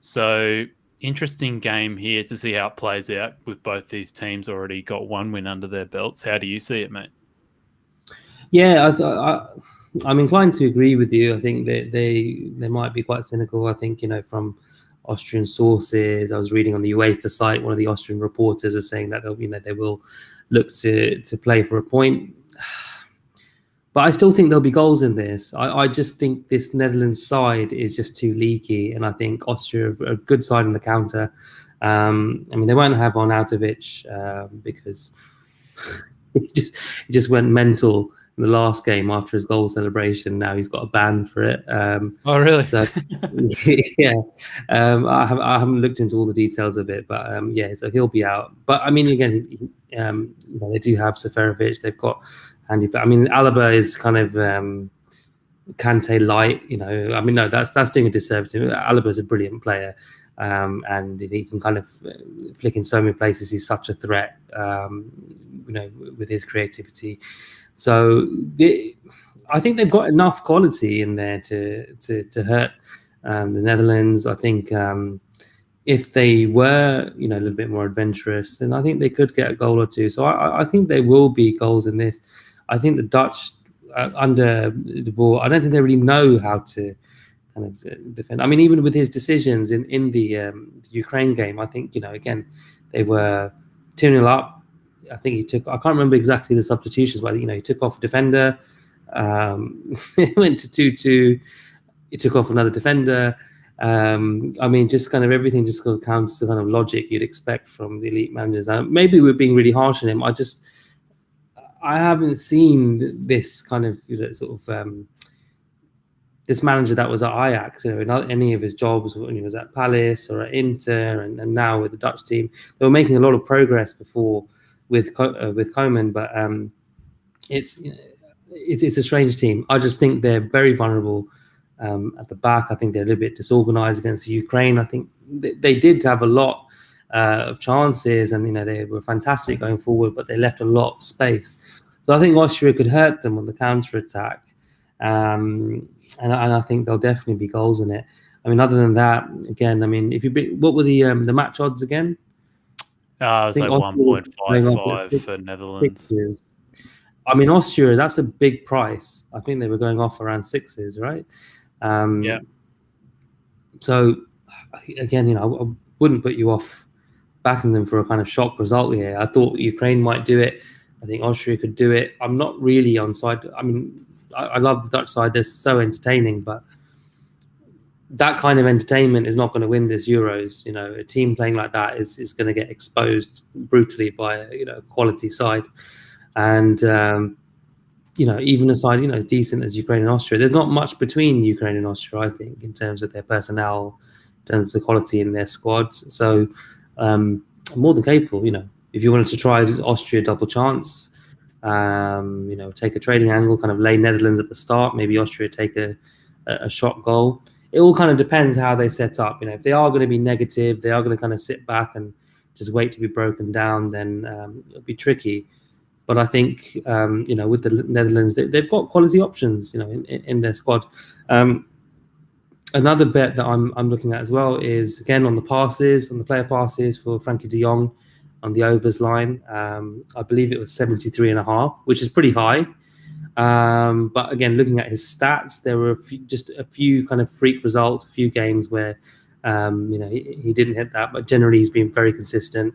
So interesting game here to see how it plays out with both these teams already got one win under their belts. How do you see it, mate? Yeah, I'm inclined to agree with you. I think that they might be quite cynical. I think, from Austrian sources, I was reading on the UEFA site, one of the Austrian reporters was saying that they will look to play for a point. But I still think there'll be goals in this. I just think this Netherlands side is just too leaky, and I think Austria are a good side on the counter. They won't have Arnautovic because he just went mental in the last game after his goal celebration. Now he's got a ban for it. Oh, really? So, yeah. I haven't looked into all the details of it, but so he'll be out. But again, they do have Seferovic. They've got handy. But Alaba is kind of Kante light. No, that's doing a disservice to him. Alaba is a brilliant player, and he can kind of flick in so many places. He's such a threat, with his creativity. So I think they've got enough quality in there to hurt the Netherlands. I think if they were, a little bit more adventurous, then I think they could get a goal or two. So I think there will be goals in this. I think the Dutch under the ball, I don't think they really know how to kind of defend. Even with his decisions in the Ukraine game, I think, again, they were 2-0 up. I think I can't remember exactly the substitutions, but he took off a defender, went to 2-2, he took off another defender. Just kind of everything just sort of counts to kind of logic you'd expect from the elite managers. Maybe we're being really harsh on him. I haven't seen this kind of this manager that was at Ajax, in any of his jobs when he was at Palace or at Inter, and now with the Dutch team. They were making a lot of progress before with Koeman, but it's a strange team. I just think they're very vulnerable at the back. I think they're a little bit disorganized against Ukraine. I think they did have a lot of chances, and they were fantastic going forward, but they left a lot of space. So I think Austria could hurt them on the counter attack, and I think there'll definitely be goals in it. Other than that, again, what were the match odds again? It was like 1.55 for Netherlands. Austria, that's a big price. I think they were going off around 6s, right? Yeah. So again, I wouldn't put you off backing them for a kind of shock result here. I thought Ukraine might do it. I think Austria could do it. I'm not really on side. I love the Dutch side. They're so entertaining, but that kind of entertainment is not going to win this Euros. A team playing like that is going to get exposed brutally by a quality side. And even aside, as decent as Ukraine and Austria, there's not much between Ukraine and Austria, I think, in terms of their personnel, in terms of the quality in their squads. So more than capable, if you wanted to try Austria double chance, take a trading angle, kind of lay Netherlands at the start, maybe Austria take a shot goal. It all kind of depends how they set up. If they are going to be negative, they are going to kind of sit back and just wait to be broken down, then it'll be tricky. But I think, with the Netherlands, they've got quality options, in their squad. Another bet that I'm looking at as well is, again, on the player passes for Frankie de Jong on the overs line. I believe it was 73.5, which is pretty high. But again, looking at his stats, there were a few kind of freak results, a few games where, he didn't hit that, but generally he's been very consistent.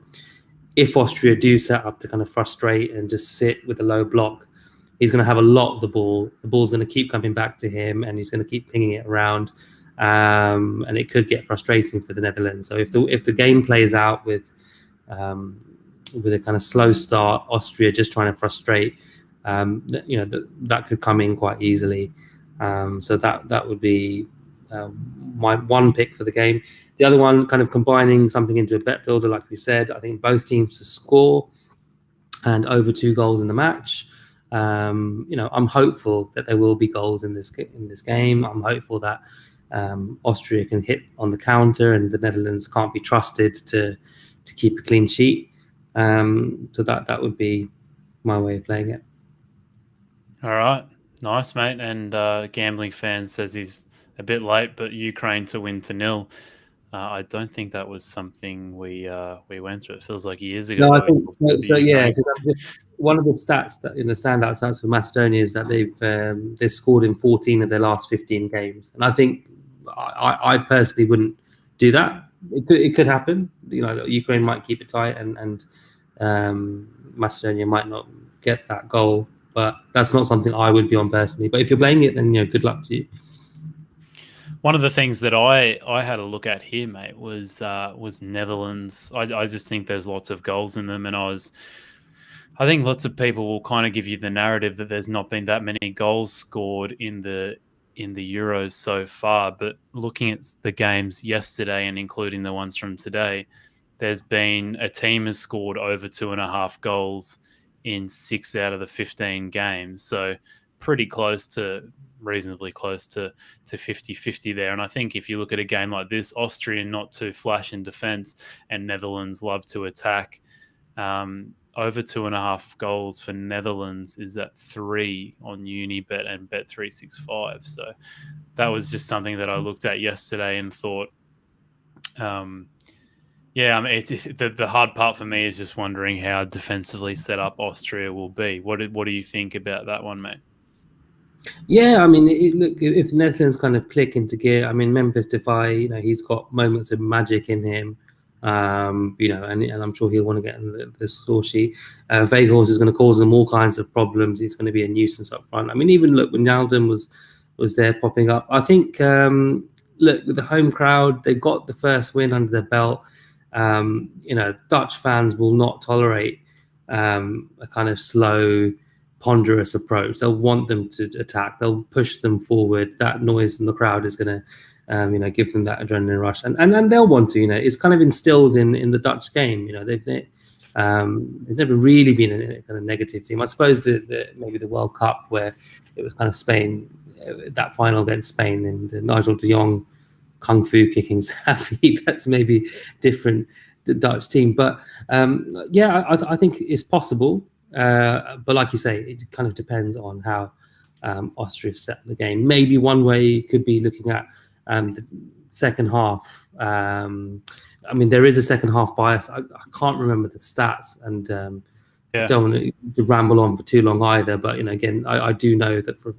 If Austria do set up to kind of frustrate and just sit with a low block, he's going to have a lot of the ball. The ball's going to keep coming back to him, and he's going to keep pinging it around. And it could get frustrating for the Netherlands. So if the game plays out with a kind of slow start, Austria just trying to frustrate, that could come in quite easily. So that would be my one pick for the game. The other one, kind of combining something into a bet builder, like we said, I think both teams to score and over 2 goals in the match. I'm hopeful that there will be goals in this game. I'm hopeful that Austria can hit on the counter and the Netherlands can't be trusted to keep a clean sheet. So that would be my way of playing it. All right, nice, mate. And Gambling Fan says he's a bit late, but Ukraine to win to 0. I don't think that was something we went through. It feels like years ago. No, I think so. Yeah, so one of the stats that in the standout stats for Macedonia is that they've scored in 14 of their last 15 games, and I think I personally wouldn't do that. It could happen. Ukraine might keep it tight, and Macedonia might not get that goal, but that's not something I would be on personally. But if you're playing it, then good luck to you. One of the things that I had a look at here, mate, was Netherlands. I just think there's lots of goals in them, and I think lots of people will kind of give you the narrative that there's not been that many goals scored in the Euros so far. But looking at the games yesterday and including the ones from today, there's been a team has scored over 2.5 goals in 6 out of the 15 games. So reasonably close to 50-50 there. And I think if you look at a game like this, Austria not to flash in defense and Netherlands love to attack. Over 2.5 goals for Netherlands is at 3 on Unibet and Bet365. So that was just something that I looked at yesterday and thought, the hard part for me is just wondering how defensively set up Austria will be. What do you think about that one, mate? Yeah, I mean, look, if Netherlands kind of click into gear, I mean, Memphis Depay, he's got moments of magic in him, and I'm sure he'll want to get in the score sheet. Weghorst is going to cause them all kinds of problems. He's going to be a nuisance up front. I mean, even look, when Wijnaldum was there popping up, I think, look, with the home crowd, they've got the first win under their belt. Dutch fans will not tolerate a kind of slow, ponderous approach. They'll want them to attack. They'll push them forward. That noise in the crowd is going to, give them that adrenaline rush, and they'll want to. It's kind of instilled in the Dutch game. They've never really been a kind of negative team. I suppose maybe the World Cup where it was kind of Spain, that final against Spain, and Nigel de Jong kung fu kicking Safi. That's maybe different, the Dutch team, but I think it's possible. But like you say, it kind of depends on how Austria set the game. Maybe one way could be looking at the second half. I mean, there is a second half bias. I can't remember the stats, and don't want to ramble on for too long either. But again, I do know that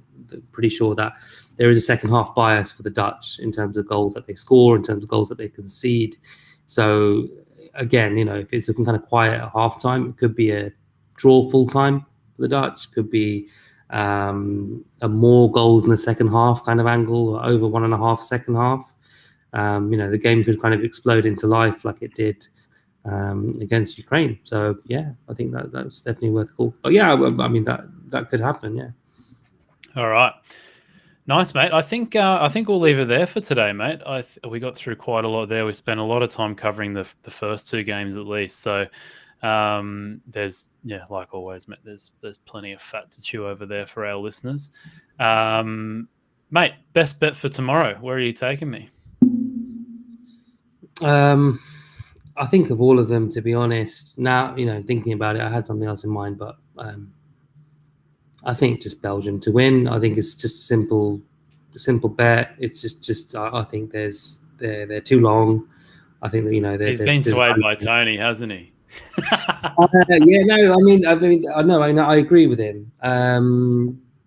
pretty sure that there is a second half bias for the Dutch in terms of goals that they score, in terms of goals that they concede. So again, if it's looking kind of quiet at halftime, it could be a draw full time for the Dutch, could be a more goals in the second half kind of angle, or over 1.5 second half. The game could kind of explode into life like it did against Ukraine. So yeah, I think that's definitely worth a call. But yeah, I mean that could happen. Yeah. All right. Nice, mate. I think we'll leave it there for today, mate. We got through quite a lot there. We spent a lot of time covering the first two games at least. So there's like always, mate. There's plenty of fat to chew over there for our listeners. Mate, best bet for tomorrow. Where are you taking me? I think of all of them, to be honest. Now, thinking about it, I had something else in mind, but I think just Belgium to win. I think it's just a simple bet. It's just I think they're too long. I think that he's been swayed by Tony, hasn't he? I agree with him.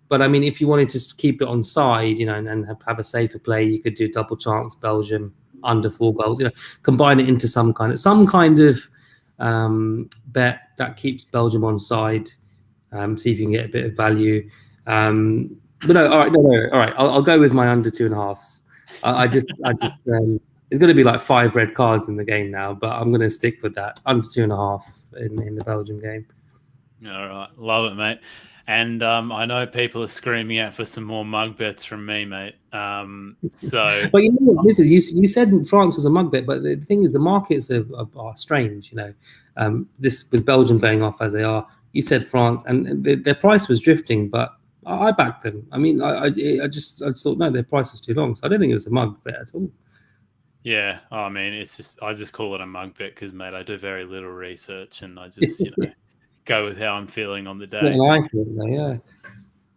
But I mean, if you wanted to keep it on side, and have a safer play, you could do double chance Belgium under 4 goals. Combine it into some kind of bet that keeps Belgium on side. See if you can get a bit of value. But no, all right. I'll go with my under 2.5s. I just it's going to be like 5 red cards in the game now, but I'm going to stick with that under 2.5 in the Belgium game. All right, love it, mate. And I know people are screaming out for some more mug bets from me, mate. But listen, you said France was a mug bet, but the thing is, the markets are strange. This with Belgium going off as they are. You said France, and their price was drifting, but I backed them. I mean, I just thought no, their price was too long, so I don't think it was a mug bet at all. Yeah, I mean, I just call it a mug bet because, mate, I do very little research, and I just go with how I'm feeling on the day. Yeah.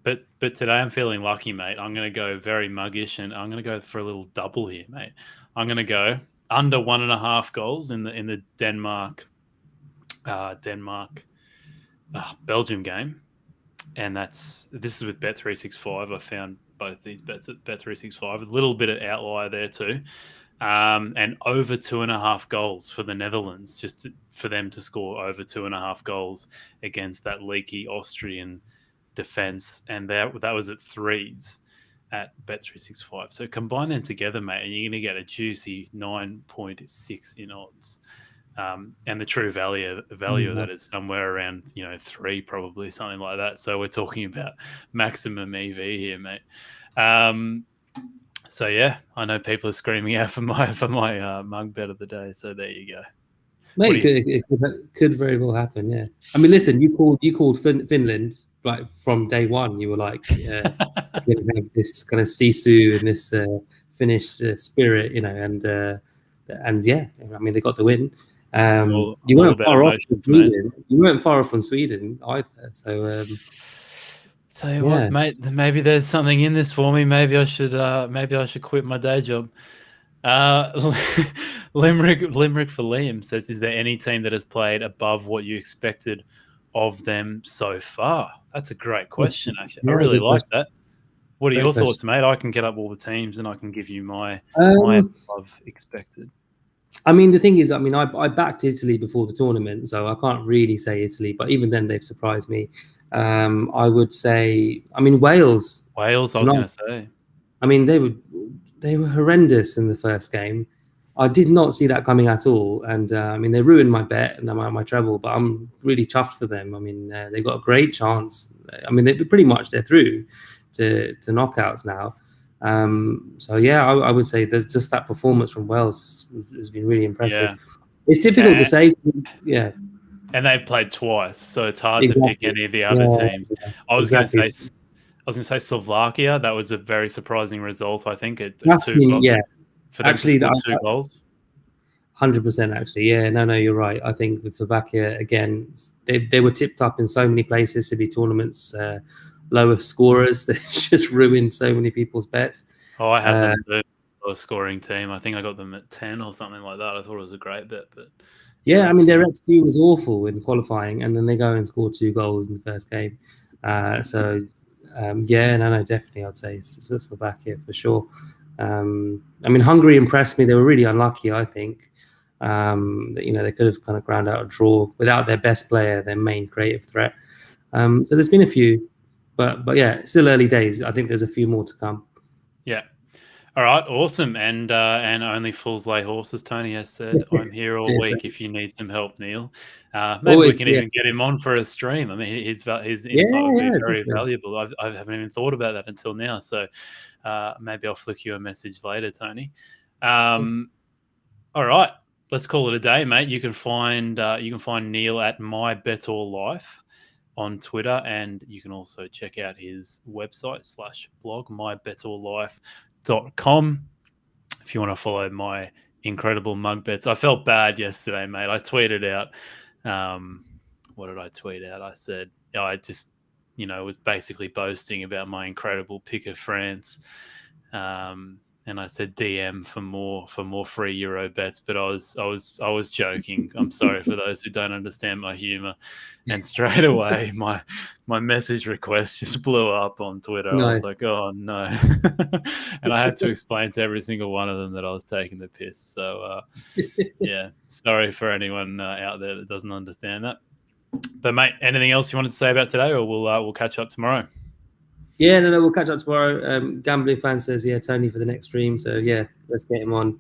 But today I'm feeling lucky, mate. I'm going to go very muggish, and I'm going to go for a little double here, mate. I'm going to go under 1.5 goals in the Denmark Belgium game, and this is with Bet365. I found both these bets at Bet365. A little bit of outlier there too, and over 2.5 goals for the Netherlands, just for them to score over 2.5 goals against that leaky Austrian defense, and that was at 3s at Bet365. So combine them together, mate, and you're going to get a juicy 9.6 in odds. And the true value of that is somewhere around 3, probably something like that. So we're talking about maximum EV here, mate. So yeah, I know people are screaming out for my mug bet of the day. So there you go, mate. It could very well happen. Yeah, I mean, listen, you called Finland like from day one. You were like, you're gonna have this kind of sisu and this Finnish spirit, and yeah, I mean, they got the win. You weren't far off from Sweden. You weren't far off from Sweden either. So, tell you what, mate. Maybe there's something in this for me. Maybe I should quit my day job. Limerick for Liam says, "Is there any team that has played above what you expected of them so far?" That's a great question. Actually, I really like that. What are your thoughts, mate? I can get up all the teams and I can give you my above expected. I mean, the thing is, I backed Italy before the tournament, so I can't really say Italy, but even then they've surprised me. I would say, Wales. I was going to say. I mean, they were horrendous in the first game. I did not see that coming at all, and they ruined my bet and my treble. But I'm really chuffed for them. They got a great chance. They're through to knockouts now. So yeah, I would say there's just that performance from Wales has been really impressive. Yeah. It's difficult to say. Yeah. And they've played twice, so it's hard to pick any of the other teams. Yeah, I was going to say Slovakia. That was a very surprising result, I think. For them to score 2 goals. 100%, actually. Yeah, no, you're right. I think with Slovakia, again, they were tipped up in so many places to be tournaments lowest scorers. They just ruined so many people's bets. Oh, I had them too. A scoring team. I think I got them at 10 or something like that. I thought it was a great bet, but yeah, their XG was awful in qualifying, and then they go and score 2 goals in the first game. Definitely, I'd say Slovakia for sure. Hungary impressed me. They were really unlucky, I think. They could have kind of ground out a draw without their best player, their main creative threat. So there's been a few, but yeah, it's still early days. I think there's a few more to come. Yeah. All right, awesome. And only fools lay horses, Tony has said. I'm here all Cheers, week Tony. if you need some help, Neil. Maybe we can Yeah, even get him on for a stream. I mean, his yeah, insight would be very definitely. valuable. I haven't even thought about that until now. So maybe I'll flick you a message later, Tony. All right, let's call it a day, mate. You can find Neel at My Better Life on Twitter, and you can also check out his website /blog mybetterlife.com if you want to follow my incredible mug bets. I felt bad yesterday, mate. I tweeted out what did I tweet out? I said I just was basically boasting about my incredible pick of France. And I said DM for more free Euro bets, but I was joking. I'm sorry for those who don't understand my humor. And straight away, my message request just blew up on Twitter. I was Nice. like, oh no, and I had to explain to every single one of them that I was taking the piss. So yeah, sorry for anyone out there that doesn't understand that. But mate, anything else you wanted to say about today, or we'll catch up tomorrow? Yeah, no, we'll catch up tomorrow. Gambling fan says, yeah, Tony for the next stream. So yeah, let's get him on.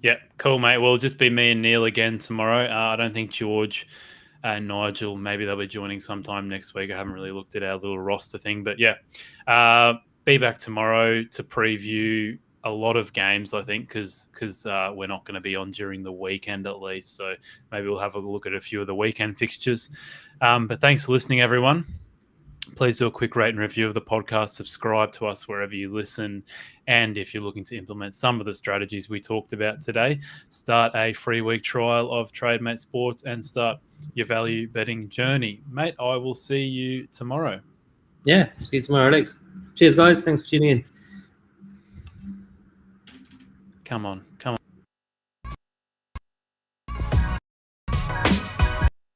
Yeah, cool, mate. Well, it'll just be me and Neel again tomorrow. I don't think George and Nigel, maybe they'll be joining sometime next week. I haven't really looked at our little roster thing, but yeah, be back tomorrow to preview a lot of games, I think, because we're not going to be on during the weekend at least. So maybe we'll have a look at a few of the weekend fixtures. But thanks for listening, everyone. Please do a quick rate and review of the podcast. Subscribe to us wherever you listen. And if you're looking to implement some of the strategies we talked about today, start a free week trial of Trademate Sports and start your value betting journey. Mate, I will see you tomorrow. Yeah, see you tomorrow, Alex. Cheers, guys. Thanks for tuning in. Come on.